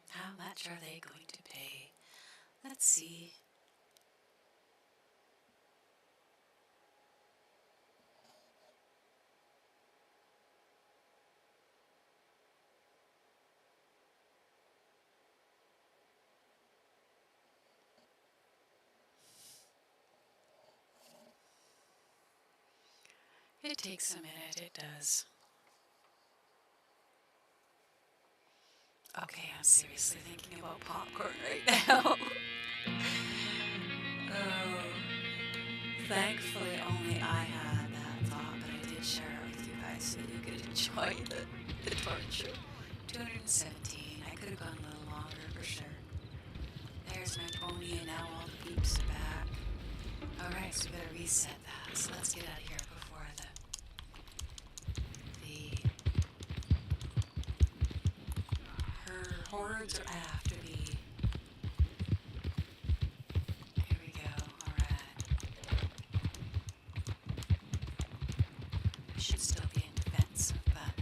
[SPEAKER 1] How much are they going to pay? Let's see. It takes a minute, it does. Okay, I'm seriously thinking about popcorn right now. Oh, thankfully only I had that thought, but I did share it with you guys so you could enjoy the torture. 217, I could have gone a little longer for sure. There's my pony and now all the beeps are back. Alright, so we gotta reset that, so let's get out of here before the her hordes are after me. Here we go. Alright. I should still be in defense, but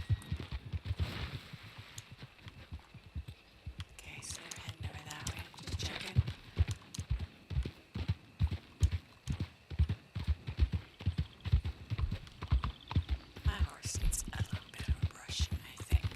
[SPEAKER 1] okay, so they're heading over that way. Just checking. My horse needs a little bit of a brushing, I think.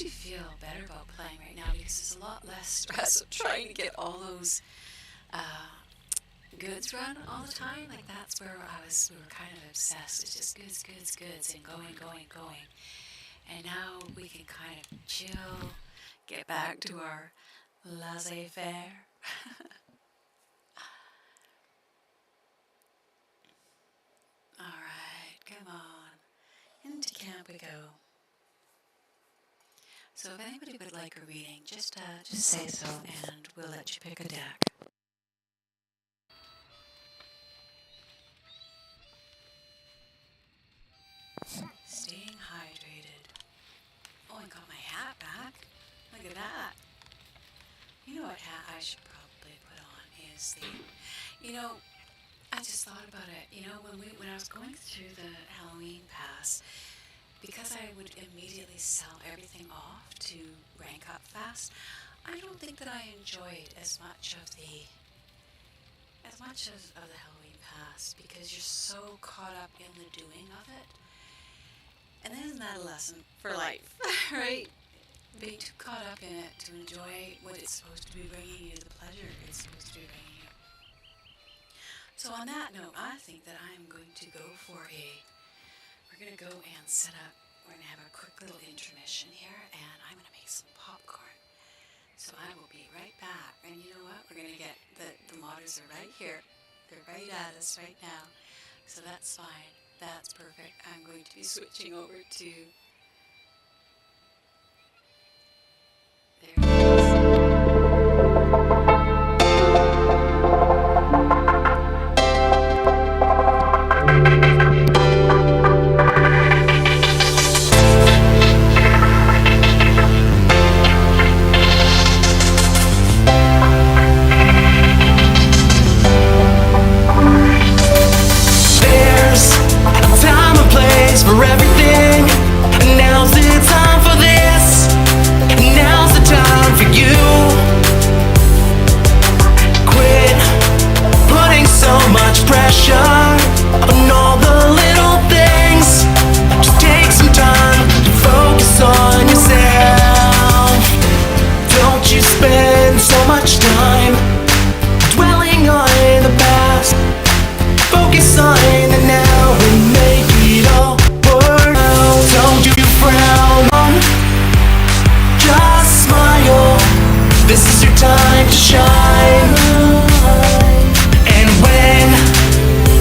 [SPEAKER 1] actually feel better about playing right now because there's a lot less stress of trying to get all those goods run all the time. Like that's where we were kind of obsessed. It's just goods, and going. And now we can kind of chill, get back to our laissez-faire. Alright, come on. Into camp we go. So if anybody would like a reading, just say so and we'll let you pick a deck. Staying hydrated. Oh, I got my hat back. Look at that. You know what hat I should probably put on is I just thought about it. When I was going through the Halloween pass, because I would immediately sell everything off to rank up fast, I don't think that I enjoyed as much of the Halloween pass because you're so caught up in the doing of it. And isn't that a lesson for life, right? Being too caught up in it to enjoy what it's supposed to be bringing you, the pleasure it's supposed to be bringing you. So on that note, I think that I'm going to go we're going to go and set up, we're going to have a quick little intermission here, and I'm going to make some popcorn. So I will be right back. And you know what? We're going to get, the modders are right here. They're right at us right now. So that's fine. That's perfect. I'm going to be switching over to... There it is.
[SPEAKER 5] For everything, and now's the time for this. Now's the time for you. Quit putting so much pressure on all the little things. Just take some time to focus on yourself. Don't you spend so much time dwelling on the past. Focus on the now and make it all. Don't you frown, just smile. This is your time to shine. And when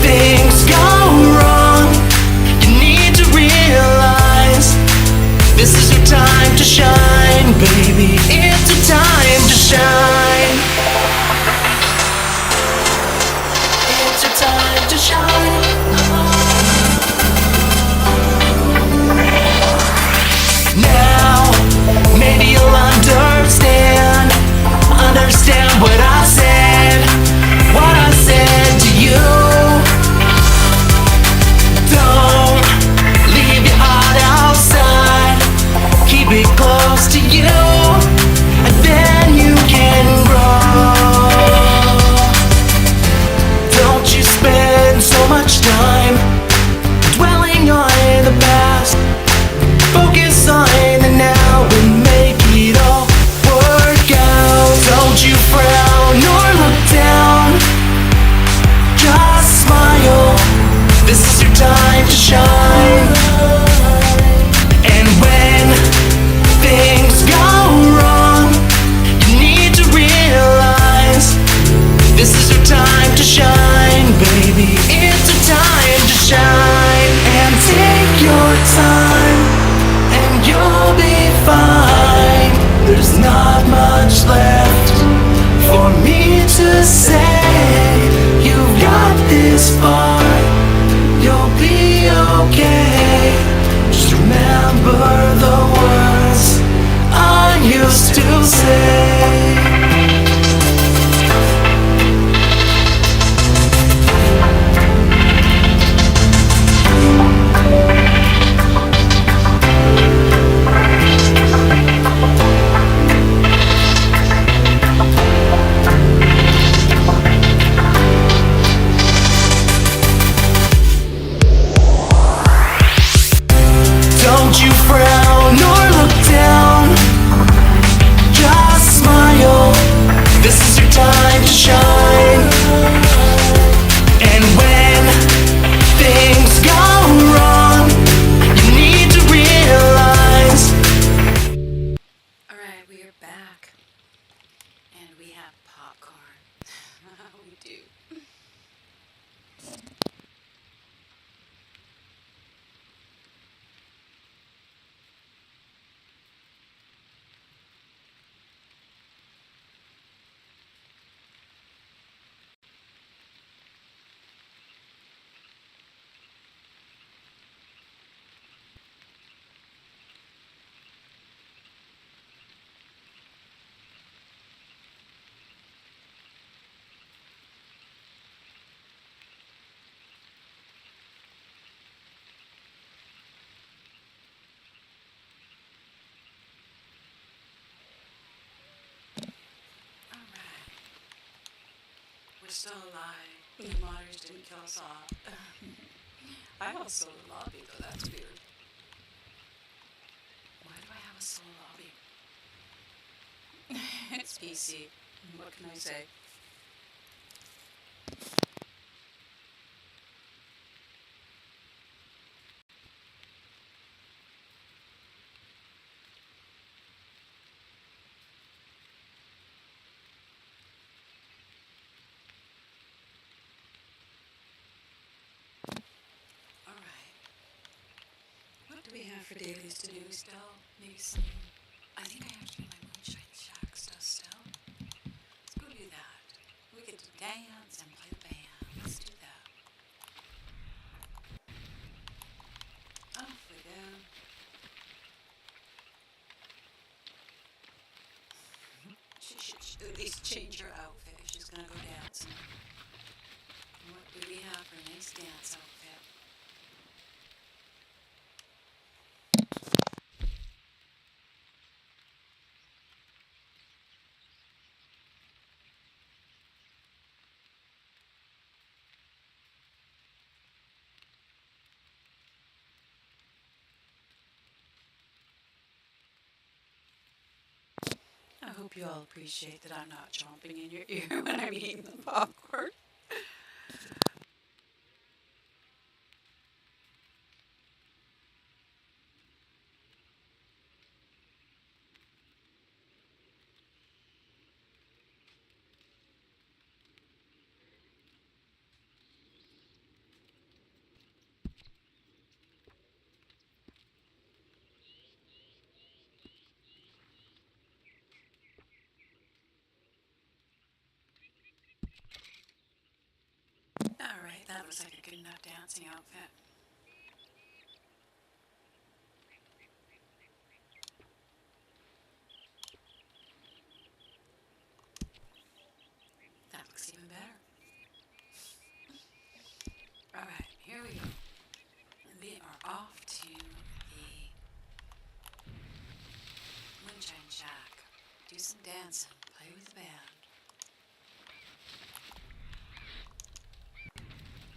[SPEAKER 5] things go wrong, you need to realize this is your time to shine, baby. It's your time to shine. It's your time to shine. Now, maybe you'll understand what I said to you. Don't leave your heart outside, keep it close to you, and then you can grow. Don't you spend so much time dwelling on the past. Focus on the now and make it all work out. Don't you frown or look down, just smile. This is your time to shine. And when things go
[SPEAKER 1] still alive. The monitors didn't kill us all. I have a solo lobby though, that's weird. Why do I have a solo lobby? It's PC. What can I say? Alright. What do we have for dailies to do still? Maybe some... I think I have to do my moonshine shack stuff still. Let's go do that. We get to dance and play the band. Let's do that. Off we go. She should at least change her outfit if she's gonna go dancing. What do we have for a nice dance outfit? I hope you all appreciate that I'm not chomping in your ear when I'm eating the popcorn. Alright, that looks like a good enough dancing outfit. That looks even better. Alright, here we go. We are off to the Moonshine Shack. Do some dancing, play with the band.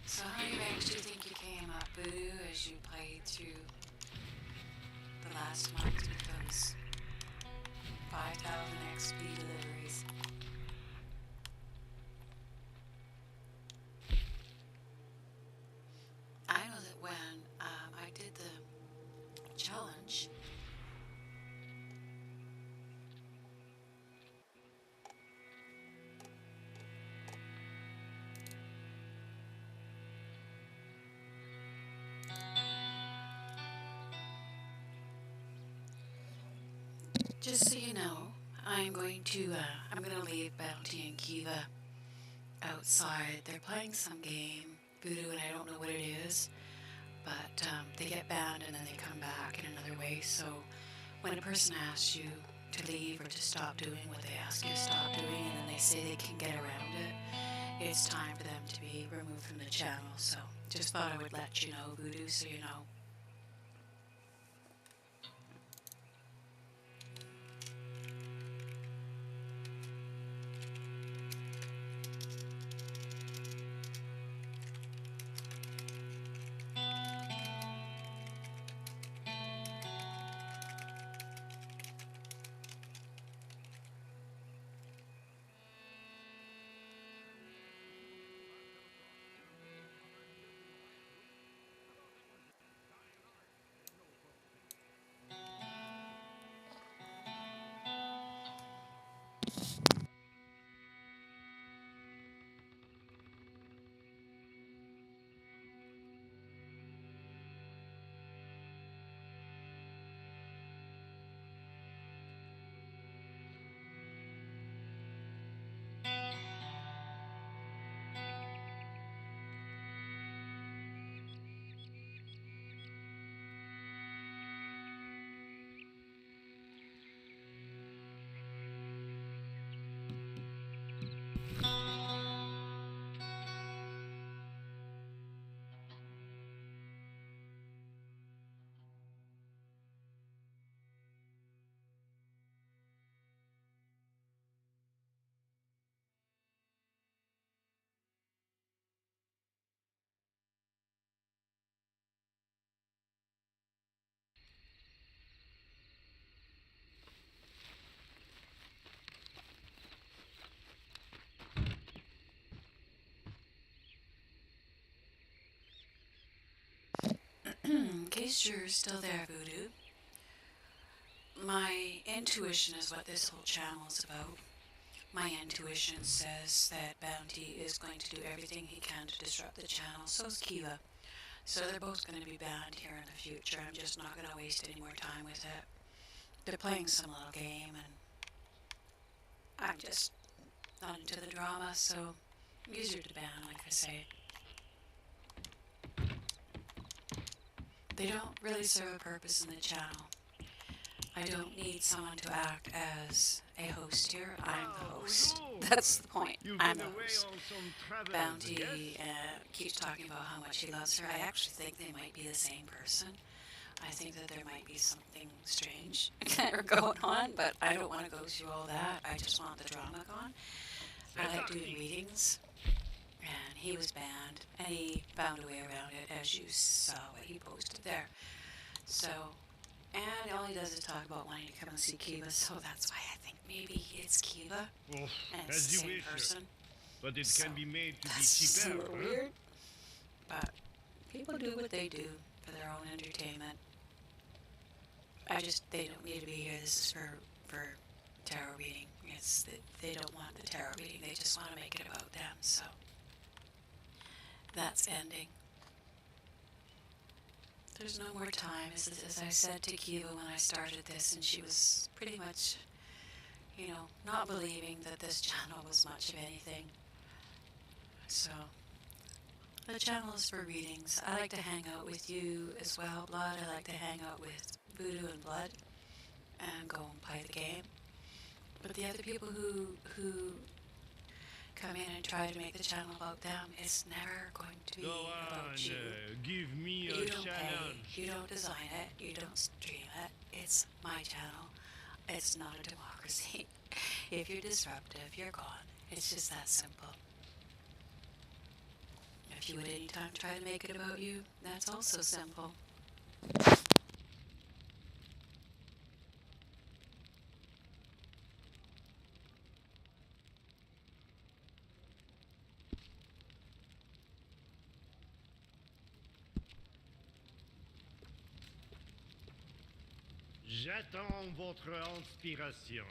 [SPEAKER 1] So how many ranks do you think you came up, Voodoo, as you played through the last month with those 5,000 XP deliveries? I know that when I did the challenge, just so you know, I'm going to leave Bounty and Kiva outside. They're playing some game, Voodoo, and I don't know what it is, but they get banned and then they come back in another way. So when a person asks you to leave or to stop doing what they ask you to stop doing, and then they say they can get around it, it's time for them to be removed from the channel. So just thought I would let you know, Voodoo, so you know. least you're still there, Voodoo. My intuition is what this whole channel is about. My intuition says that Bounty is going to do everything he can to disrupt the channel. So's Kiva. So they're both going to be banned here in the future. I'm just not going to waste any more time with it. They're playing some little game, and I'm just not into the drama, so easier to ban, like I say. They don't really serve a purpose in the channel. I don't need someone to act as a host here. I'm the host. That's the point. I'm the host. Bounty keeps talking about how much he loves her. I actually think they might be the same person. I think that there might be something strange going on, but I don't want to go through all that. I just want the drama gone. I like doing readings, and he was banned, and he found a way around it, as you saw what he posted there. So, and all he does is talk about wanting to come and see Kiva, so that's why I think maybe it's Kiva, and it's the same person.
[SPEAKER 3] But it
[SPEAKER 1] So,
[SPEAKER 3] can be made to be
[SPEAKER 1] That's a
[SPEAKER 3] cheaper.
[SPEAKER 1] little weird, but people do what they do for their own entertainment. They don't need to be here. This is for tarot reading. They don't want the tarot reading. They just want to make it about them. So that's ending. There's no more time, as I said to Kiva when I started this, and she was pretty much, not believing that this channel was much of anything. So the channel is for readings. I like to hang out with you as well, Blood. I like to hang out with Voodoo and Blood and go and play the game. But the other people who come in and try to make the channel about them, it's never going to be
[SPEAKER 3] Go
[SPEAKER 1] about
[SPEAKER 3] on,
[SPEAKER 1] you.
[SPEAKER 3] give me
[SPEAKER 1] You
[SPEAKER 3] a
[SPEAKER 1] don't pay,
[SPEAKER 3] challenge.
[SPEAKER 1] you don't design it, you don't stream it. It's my channel. It's not a democracy. If you're disruptive, you're gone. It's just that simple. If you would anytime try to make it about you, that's also simple.
[SPEAKER 3] J'attends votre inspiration.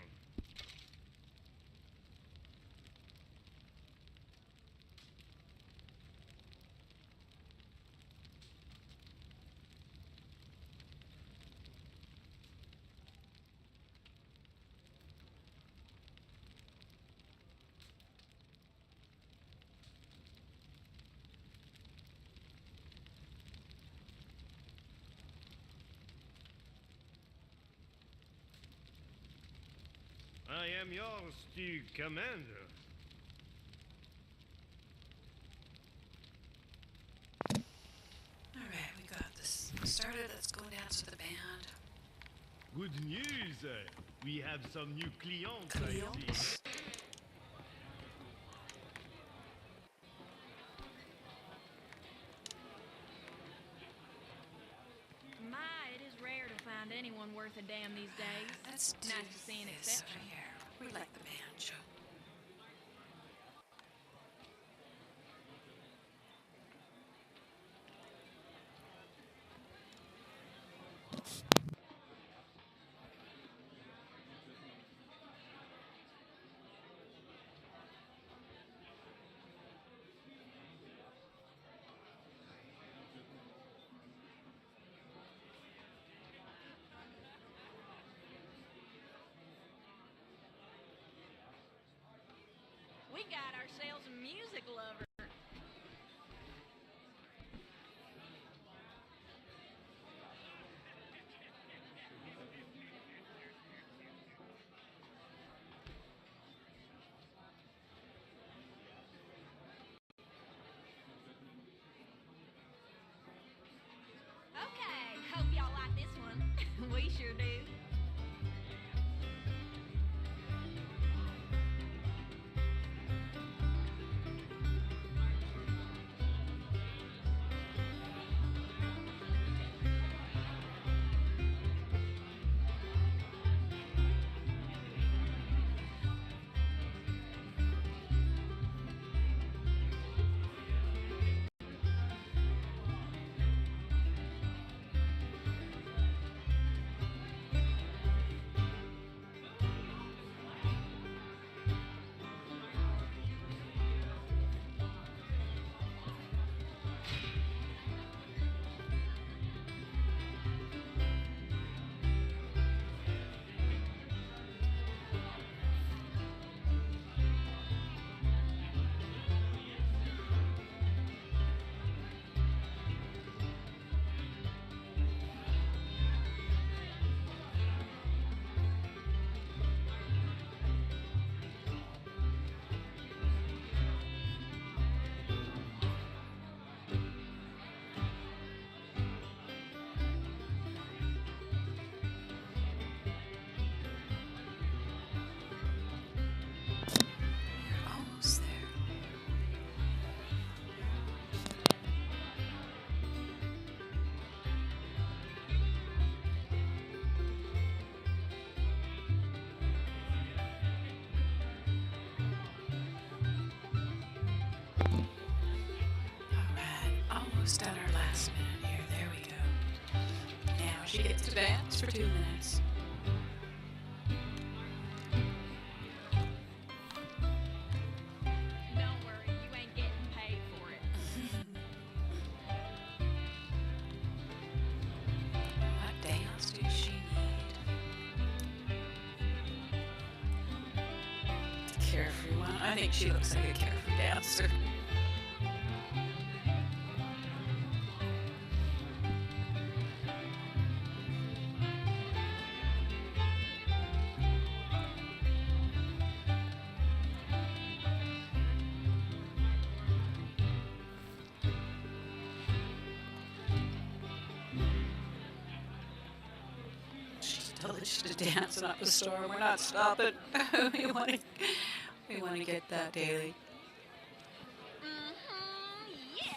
[SPEAKER 3] I am yours to command.
[SPEAKER 1] Alright, we got this started. Let's go dance with the band.
[SPEAKER 3] Good news! We have some new clients, I see.
[SPEAKER 1] Clients?
[SPEAKER 2] My, it is rare to find anyone worth a damn these days.
[SPEAKER 1] Let's do
[SPEAKER 2] Nice to see an
[SPEAKER 1] this
[SPEAKER 2] exception.
[SPEAKER 1] over here. We like the banjo.
[SPEAKER 2] We got ourselves a music lover. Okay, hope y'all like this one. We sure do.
[SPEAKER 1] Alright, almost done our last minute here. There we go. Now she gets to dance for 2 minutes.
[SPEAKER 2] Don't worry, you ain't getting paid for it.
[SPEAKER 1] What dance does she need? Carefree one. I think she looks like a carefree dancer. She's delicious to dance up the storm. We're not stopping. we want to get that daily.
[SPEAKER 2] Yes.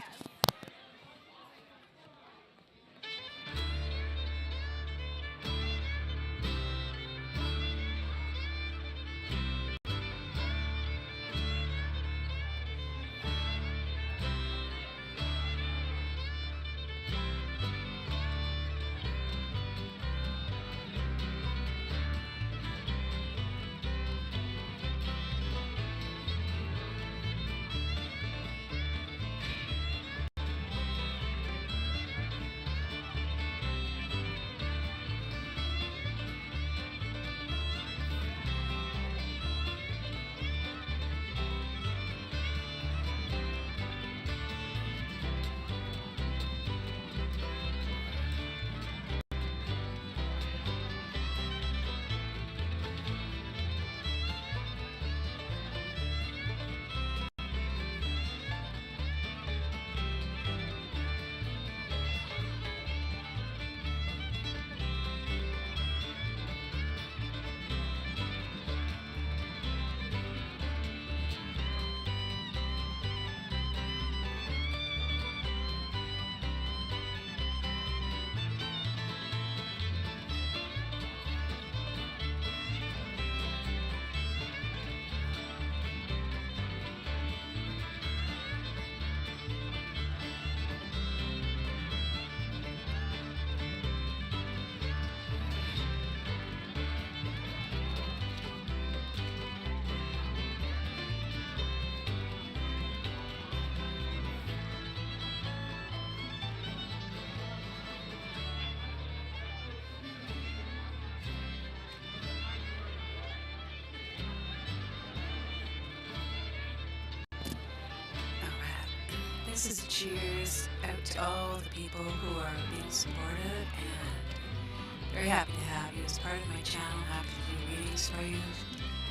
[SPEAKER 1] This is a cheers out to all the people who are being supportive, and very happy to have you as part of my channel. Happy to do readings for you.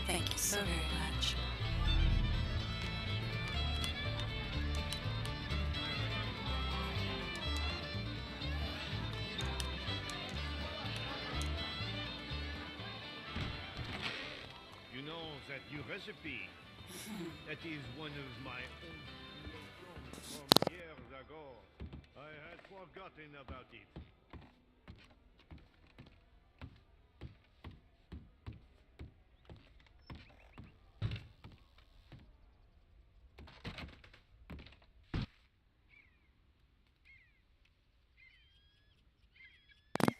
[SPEAKER 1] Thank you so very much.
[SPEAKER 4] You know that new recipe? That is one of my own creations from years ago. I had forgotten about it.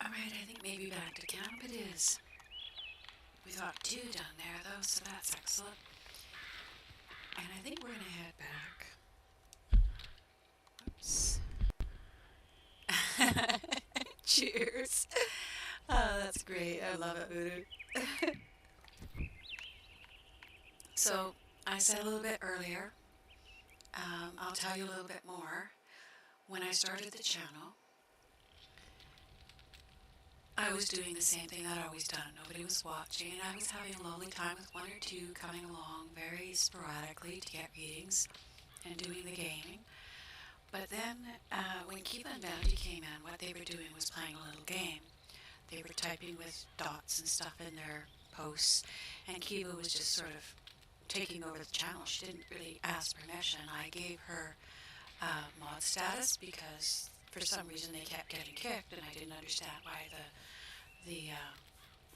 [SPEAKER 1] Alright, I think maybe back to camp it is. We got 2 done there though, so that's excellent. And I think we're gonna head back. Oops. Cheers. Oh, that's great. I love it, Voodoo. So, I said a little bit earlier, I'll tell you a little bit more. When I started the channel, I was doing the same thing I'd always done. Nobody was watching, and I was having a lovely time with 1 or 2 coming along very sporadically to get readings and doing the gaming. But then, when Kiva and Bounty came in, what they were doing was playing a little game. They were typing with dots and stuff in their posts, and Kiva was just sort of taking over the channel. She didn't really ask permission. I gave her mod status because for some reason they kept getting kicked, and I didn't understand why the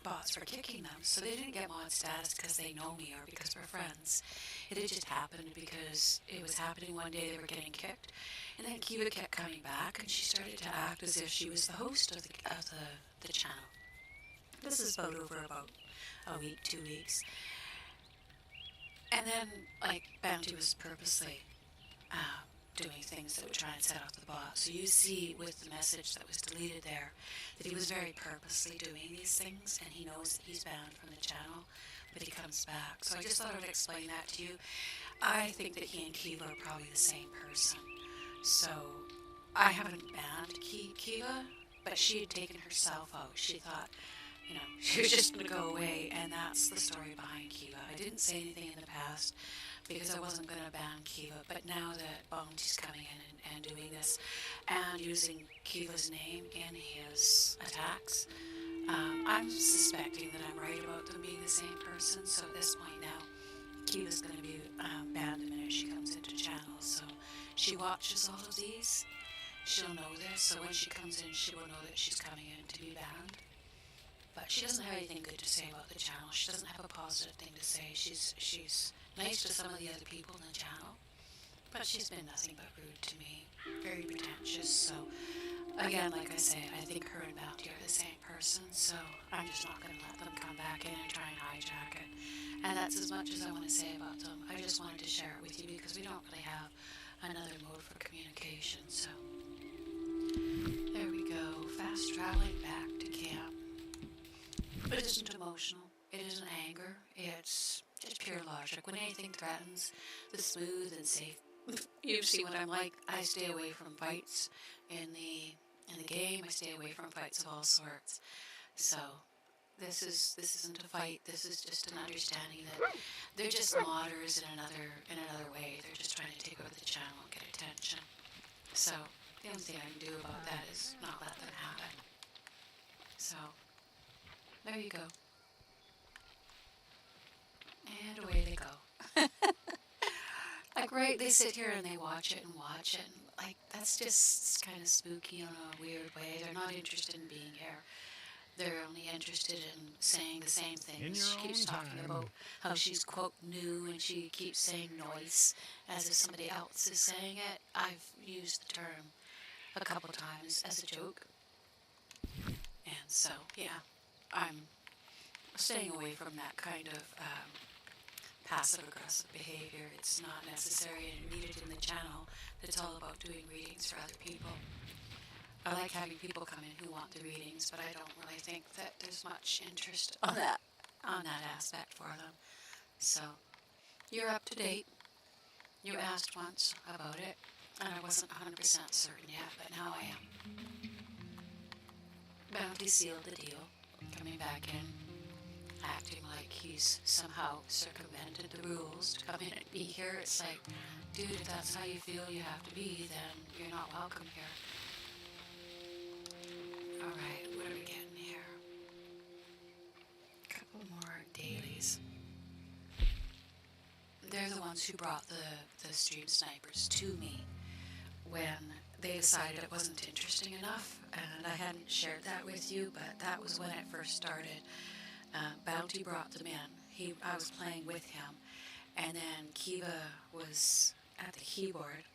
[SPEAKER 1] bots for kicking them. So they didn't get mod status because they know me or because we're friends. It had just happened because it was happening one day, they were getting kicked. And then Kiva kept coming back and she started to act as if she was the host of the channel. This is over about a week, 2 weeks. And then, like, Bounty was purposely doing things that would try and set off the bot. So you see with the message that was deleted there that he was very purposely doing these things, and he knows that he's banned from the channel, but he comes back. So I just thought I would explain that to you. I think that he and Kiva are probably the same person. So I haven't banned Kiva, but she had taken herself out. She thought, you know, she was just going to go away, and that's the story behind Kiva. I didn't say anything in the past because I wasn't going to ban Kiva, but now that Bounty's coming in and doing this and using Kiva's name in his attacks, I'm suspecting that I'm right about them being the same person. So at this point now, Kiva's going to be banned the minute she comes into channel. So she watches all of these. She'll know this, so when she comes in, she will know that she's coming in to be banned. But she doesn't have anything good to say about the channel. She doesn't have a positive thing to say. She's nice to some of the other people in the channel, but she's been nothing but rude to me. Very pretentious. So again, like I say, I think her and Bounty are the same person. So I'm just not going to let them come back in and try and hijack it. And that's as much as I want to say about them. I just wanted to share it with you because we don't really have another mode for communication. So there we go. Fast traveling back to camp. But it isn't emotional. It isn't anger. It's just pure logic. When anything threatens the smooth and safe, you see what I'm like. I stay away from fights in the game. I stay away from fights of all sorts. So this isn't a fight. This is just an understanding that they're just modders in another way. They're just trying to take over the channel and get attention. So the only thing I can do about that is not let them happen. So there you go. And away they go. Like, right, they sit here and they watch it, and like, that's just kind of spooky in a weird way. They're not interested in being here. They're only interested in saying the same things. She keeps talking about how she's, quote, new, and she keeps saying noise as if somebody else is saying it. I've used the term a couple times as a joke. And so, yeah, I'm staying away from that kind of passive-aggressive behavior. It's not necessary and needed in the channel. It's all about doing readings for other people. I like having people come in who want the readings, but I don't really think that there's much interest on that aspect for them. So, you're up to date. You asked once about it, and I wasn't 100% certain yet, but now I am. Bounty sealed the deal, coming back in, acting like he's somehow circumvented the rules to come in and be here. It's like, dude, if that's how you feel you have to be, then you're not welcome here. Alright, what are we getting here? A couple more dailies. They're the ones who brought the stream snipers to me when they decided it wasn't interesting enough, and I hadn't shared that with you, but that was when it first started. Bounty brought them in. I was playing with him, and then Kiva was at the keyboard.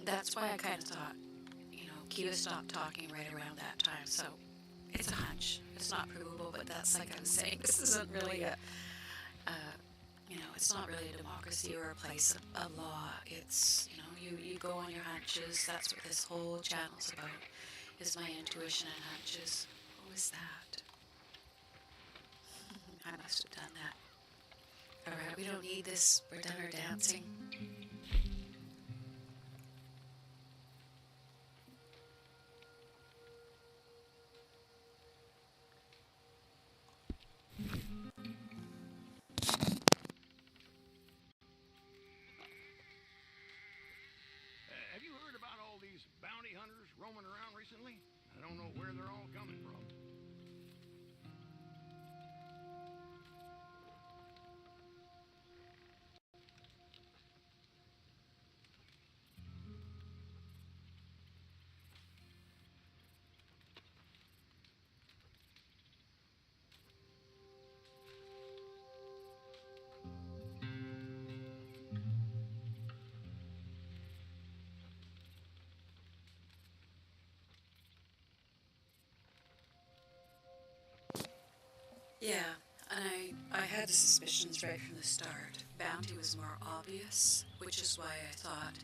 [SPEAKER 1] That's why I kind of thought, Kiva stopped talking right around that time, so it's a hunch. It's not provable, but that's like I was saying, this isn't really it's not really a democracy or a place of law. It's, you go on your hunches. That's what this whole channel's about, is my intuition and hunches. What was that? I must have done that. Alright, we don't need this. We're done our dancing.
[SPEAKER 3] Have you heard about all these bounty hunters roaming around recently? I don't know where they're all coming from.
[SPEAKER 1] Yeah, and I had the suspicions right from the start. Bounty was more obvious, which is why I thought,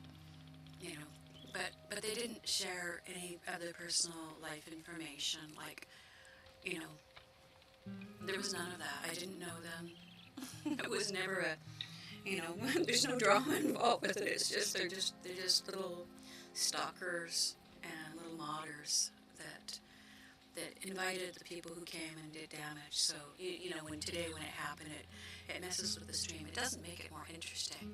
[SPEAKER 1] you know, but they didn't share any other personal life information. Like, you know, there was none of that. I didn't know them. It was never a, you know, there's no drama involved with it. It's just they're just little stalkers and little modders that invited the people who came and did damage. So you know, when it happened, it messes with the stream. It doesn't make it more interesting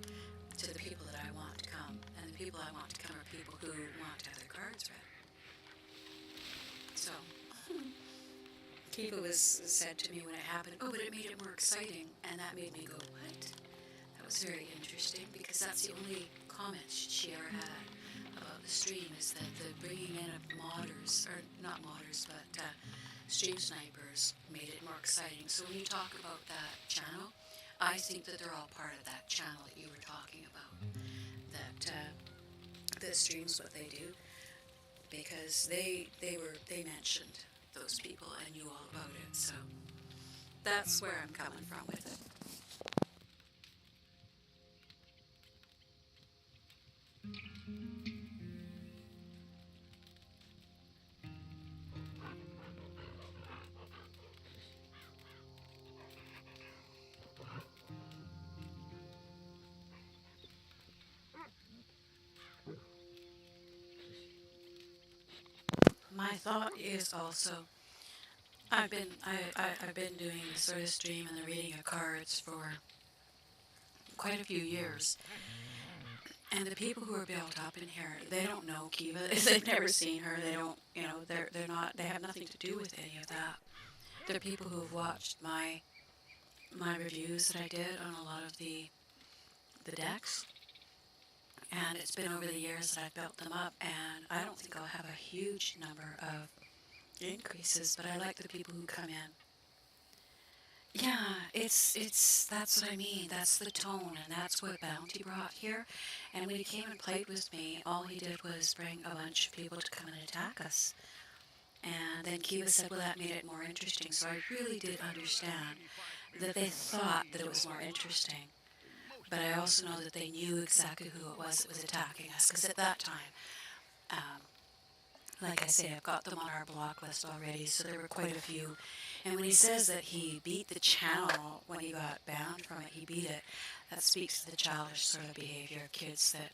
[SPEAKER 1] to the people that I want to come, and the people I want to come are people who want to have their cards read. So Kiva was said to me when it happened, oh, but it made it more exciting, and that made me go, what? That was very interesting, because that's the only comment she ever had about the stream, is that the bringing in of modders, or not modders, but stream snipers made it more exciting. So when you talk about that channel, I think that they're all part of that channel that you were talking about, that streams what they do, because they mentioned those people and knew all about it. So that's where I'm coming from with it. My thought is also, I've been doing the sort of stream and the reading of cards for quite a few years, and the people who are built up in here, they don't know Kiva. They've never seen her. They don't, you know, they're not. They have nothing to do with any of that. They're people who have watched my reviews that I did on a lot of the decks, and it's been over the years that I've built them up, and I don't think I'll have a huge number of increases, but I like the people who come in. Yeah, that's what I mean. That's the tone, and that's what Bounty brought here. And when he came and played with me, all he did was bring a bunch of people to come and attack us. And then Kiva said, well, that made it more interesting. So I really did understand that they thought that it was more interesting. But I also know that they knew exactly who it was that was attacking us. Because at that time, like I say, I've got them on our block list already, so there were quite a few. And when he says that he beat the channel when he got banned from it, he beat it, that speaks to the childish sort of behavior of kids that,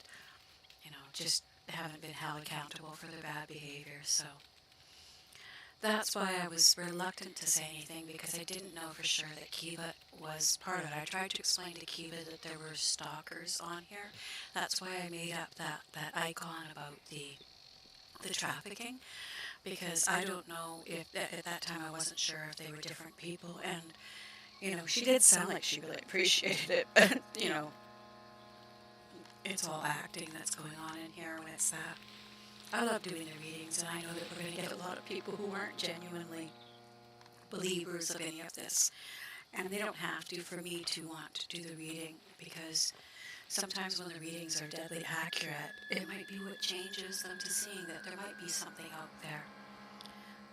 [SPEAKER 1] you know, just haven't been held accountable for their bad behavior. So that's why I was reluctant to say anything, because I didn't know for sure that Kiva was part of it. I tried to explain to Kiva that there were stalkers on here. That's why I made up that icon about the trafficking, because I don't know if at that time I wasn't sure if they were different people. And you know, she did sound like she really appreciated it, but you know, it's all acting that's going on in here when it's that. I love doing the readings, and I know that we're going to get a lot of people who aren't genuinely believers of any of this, and they don't have to for me to want to do the reading, because sometimes when the readings are deadly accurate, it might be what changes them to seeing that there might be something out there.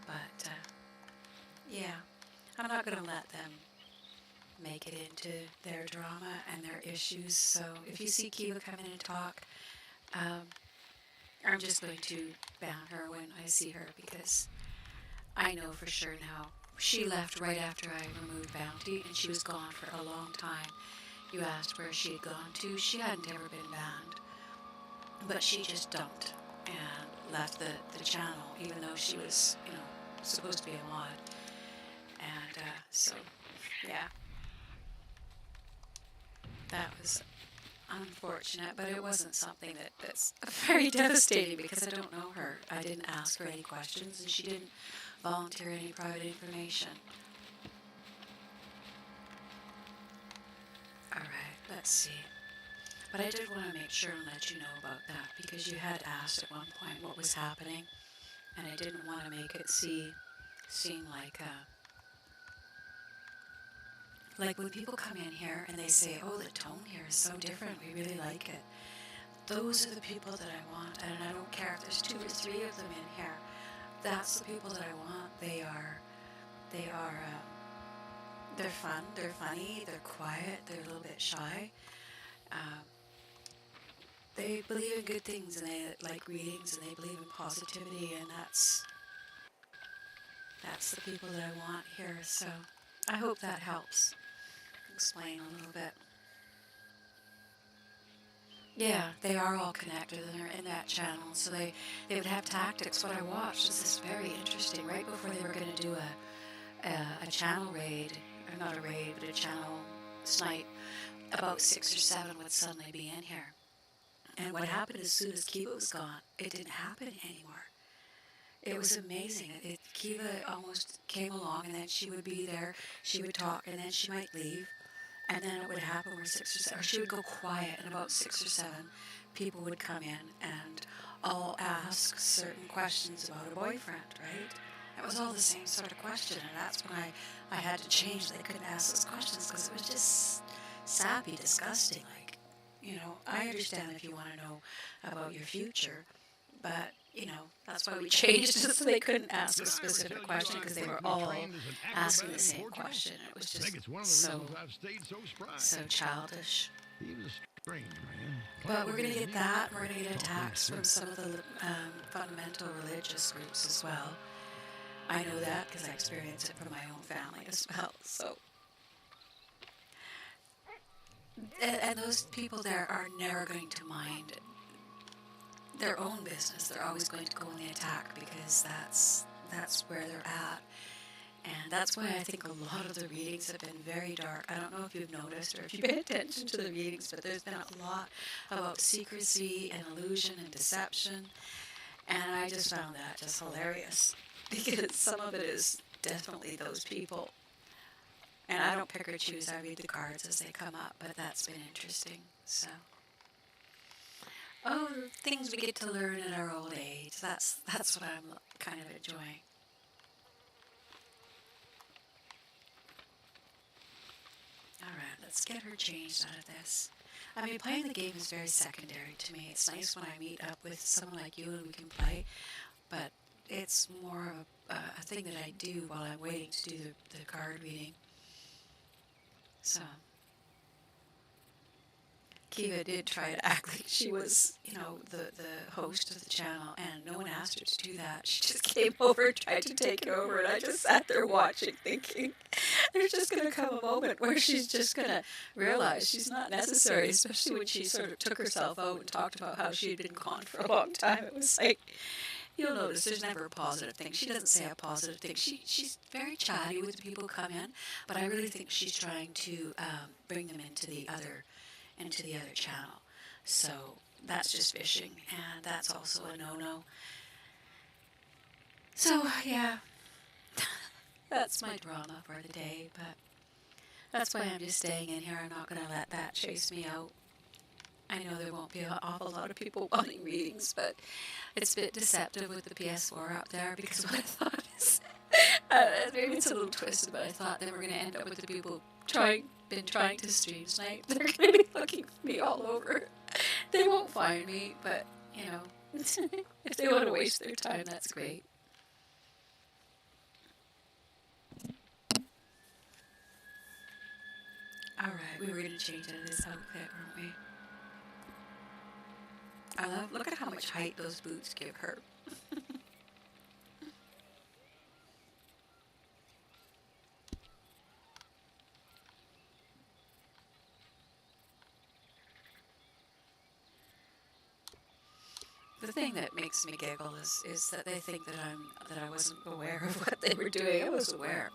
[SPEAKER 1] But yeah, I'm not going to let them make it into their drama and their issues. So if you see Kiva come in and talk, I'm just going to ban her when I see her, because I know for sure now. She left right after I removed Bounty, and she was gone for a long time. You asked where she had gone to. She hadn't ever been banned, but she just dumped and left the channel, even though she was, you know, supposed to be a mod. And so, yeah, that was unfortunate, but it wasn't something that's very devastating, because I don't know her. I didn't ask her any questions, and she didn't volunteer any private information. Alright, let's see. But I did want to make sure and let you know about that, because you had asked at one point what was happening, and I didn't want to make it seem like when people come in here and they say, oh, the tone here is so different, we really like it. Those are the people that I want, and I don't care if there's 2 or 3 of them in here. That's the people that I want. They are They're fun, they're funny, they're quiet, they're a little bit shy. Um, they believe in good things and they like readings and they believe in positivity, and that's the people that I want here. So I hope that helps explain a little bit. Yeah, they are all connected and they're in that channel. So they would have tactics. What I watched was this very interesting. Right before they were going to do a channel raid, or not a raid, but a channel snipe, about 6 or 7 would suddenly be in here. And what happened as soon as Kiva was gone, it didn't happen anymore. It was amazing. Kiva almost came along, and then she would be there, she would talk, and then she might leave. And then it would happen where 6 or 7, or she would go quiet, and about 6 or 7 people would come in and all ask certain questions about a boyfriend, right? It was all the same sort of question, and that's when I had to change. They couldn't ask those questions because it was just sappy, disgusting. Like, I understand if you want to know about your future, but that's why we changed it so they couldn't ask a specific question because they were all asking the same question. It was just so childish.
[SPEAKER 3] He was a strange man.
[SPEAKER 1] But we're going to get that. We're going to get attacks from some of the fundamental religious groups as well. I know that because I experience it from my own family as well. So, and those people there are never going to mind their own business. They're always going to go on the attack because that's where they're at. And that's why I think a lot of the readings have been very dark. I don't know if you've noticed or if you pay attention to the readings, but there's been a lot about secrecy and illusion and deception. And I just found that just hilarious because some of it is definitely those people. And I don't pick or choose. I read the cards as they come up, but that's been interesting. So, things we get to learn in our old age. That's what I'm kind of enjoying. Alright, let's get her changed out of this. I mean, playing the game is very secondary to me. It's nice when I meet up with someone like you and we can play, but it's more of a thing that I do while I'm waiting to do the card reading. So, Kiva did try to act like she was, the host of the channel, and no one asked her to do that. She just came over and tried to take it over, and I just sat there watching, thinking, there's just going to come a moment where she's just going to realize she's not necessary, especially when she sort of took herself out and talked about how she had been gone for a long time. It was like, you'll notice there's never a positive thing. She doesn't say a positive thing. She's very chatty with the people who come in, but I really think she's trying to bring them into the other channel. So that's just fishing, and that's also a no-no. So yeah, that's my drama for the day, but that's why I'm just staying in here. I'm not going to let that chase me out. I know there won't be an awful lot of people wanting readings, but it's a bit deceptive with the PS4 up there, because what I thought is, maybe it's a little twisted, but I thought they were going to end up with the people been trying to stream tonight. They're going to be looking for me all over. They won't find me, but, if they want to waste their time, that's great. Alright, we were going to change into this outfit, weren't we? Look at how much height those boots give her. The thing that makes me giggle is that they think that I wasn't aware of what they were doing. I was aware.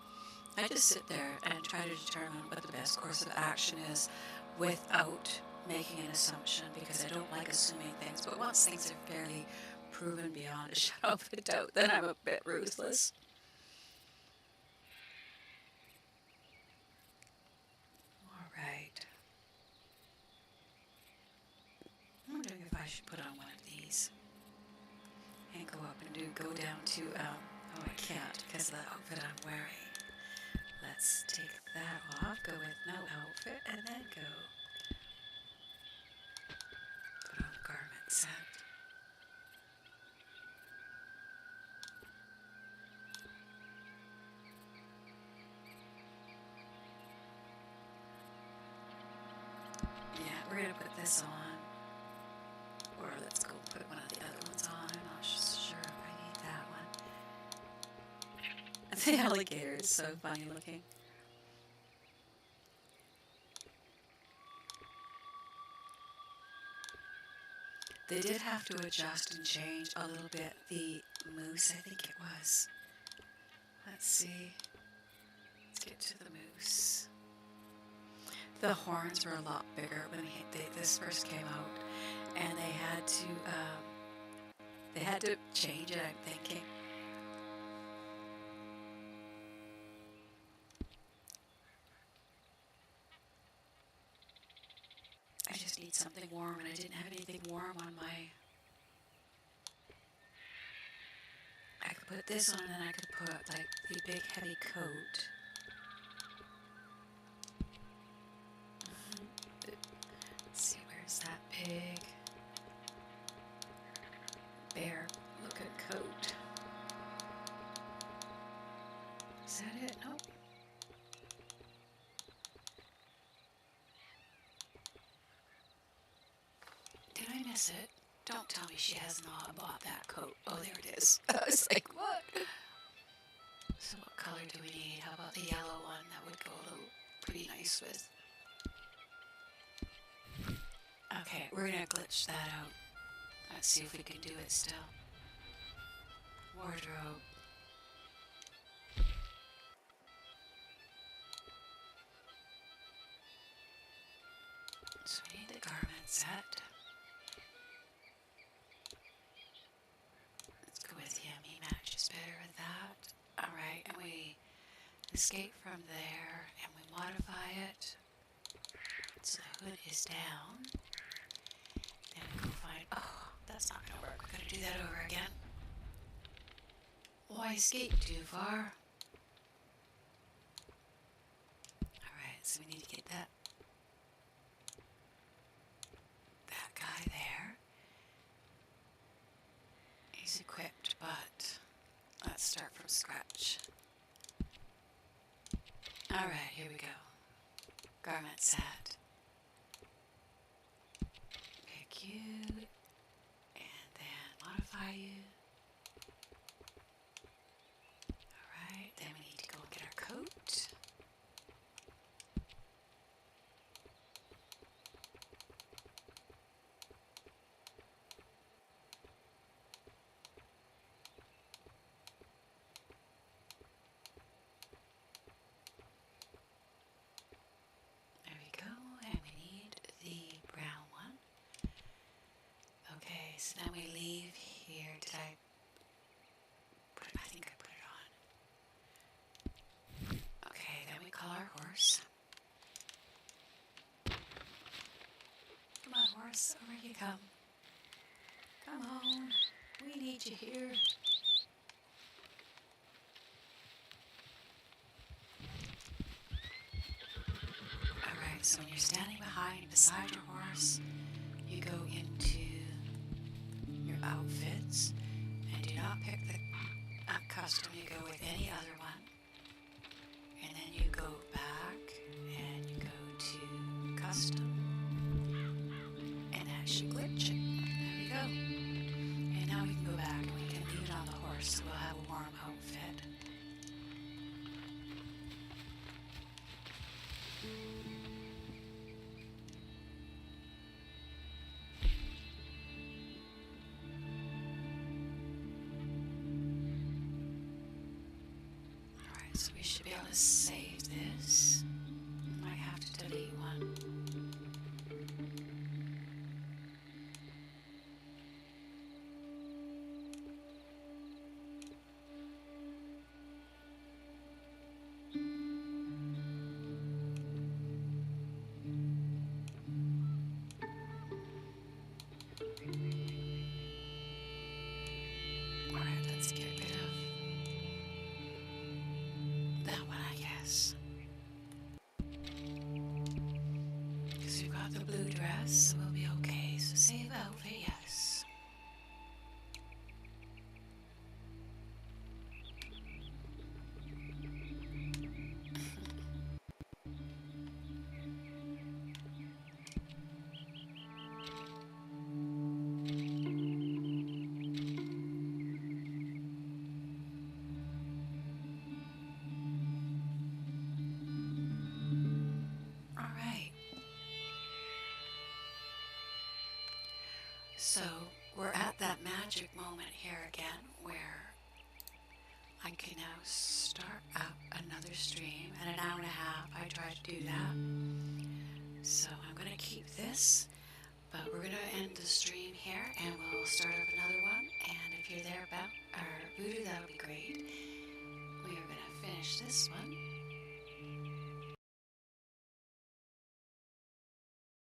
[SPEAKER 1] I just sit there and try to determine what the best course of action is without making an assumption, because I don't like assuming things. But once things are fairly proven beyond a shadow of a doubt, then I'm a bit ruthless. All right. I'm wondering if I should put on one of these and go up and go down to, oh, I can't because of the outfit I'm wearing. Let's take that off, go with no outfit, and then go put on the garment set. we're gonna put this on. Or let's go put one of the other ones on. I'm not sure if I need that one. The alligator is so funny looking. They did have to adjust and change a little bit the moose, I think it was. Let's see. Let's get to the moose. The horns were a lot bigger when this first came out, and they had to change it, I'm thinking. I just need something warm, and I didn't have anything warm on my... I could put this on, and I could put like the big heavy coat. Let's see, where's that big bear looking coat? Is that it? Nope. Did I miss it? Don't tell me she has not bought that coat. Oh, there it is. I was like, what? So what color do we need? How about the yellow one? That would go a little pretty nice with. Okay, we're gonna glitch that out. Let's see if we can do it still. Wardrobe. So we need the garment set. Let's go with him. He matches better with that. Alright, and we escape from there and we modify it. So the hood is down. Then we go find... Oh, that's not gonna work. We're gonna do that over again. Why escape too far? Alright, so we need to get that guy there. He's equipped, but let's start from scratch. Alright, here we go. Garment set. Pick you, and then modify you. Alright, then we need to go and get our coat. There we go, and we need the brown one. Okay, so then we leave here. Did I put it? I think I put it on. Okay, then we call our horse. Come on, horse, over you come. Come on, we need you here. Alright, so when you're standing beside your horse, you go into your outfits and do not pick the custom, you go with any other one. And then you go back and you go to custom. And that should glitch it. There we go. And now we can go back and we can leave it on the horse so we'll have a warm outfit. Alright, so we should be able to save this. Might have to delete one. So we're at that magic moment here again where I can now start up another stream. At an hour and a half, I tried to do that. So I'm going to keep this, but we're going to end the stream here and we'll start up another one. And if you're there about our voodoo, that'll be great. We are going to finish this one.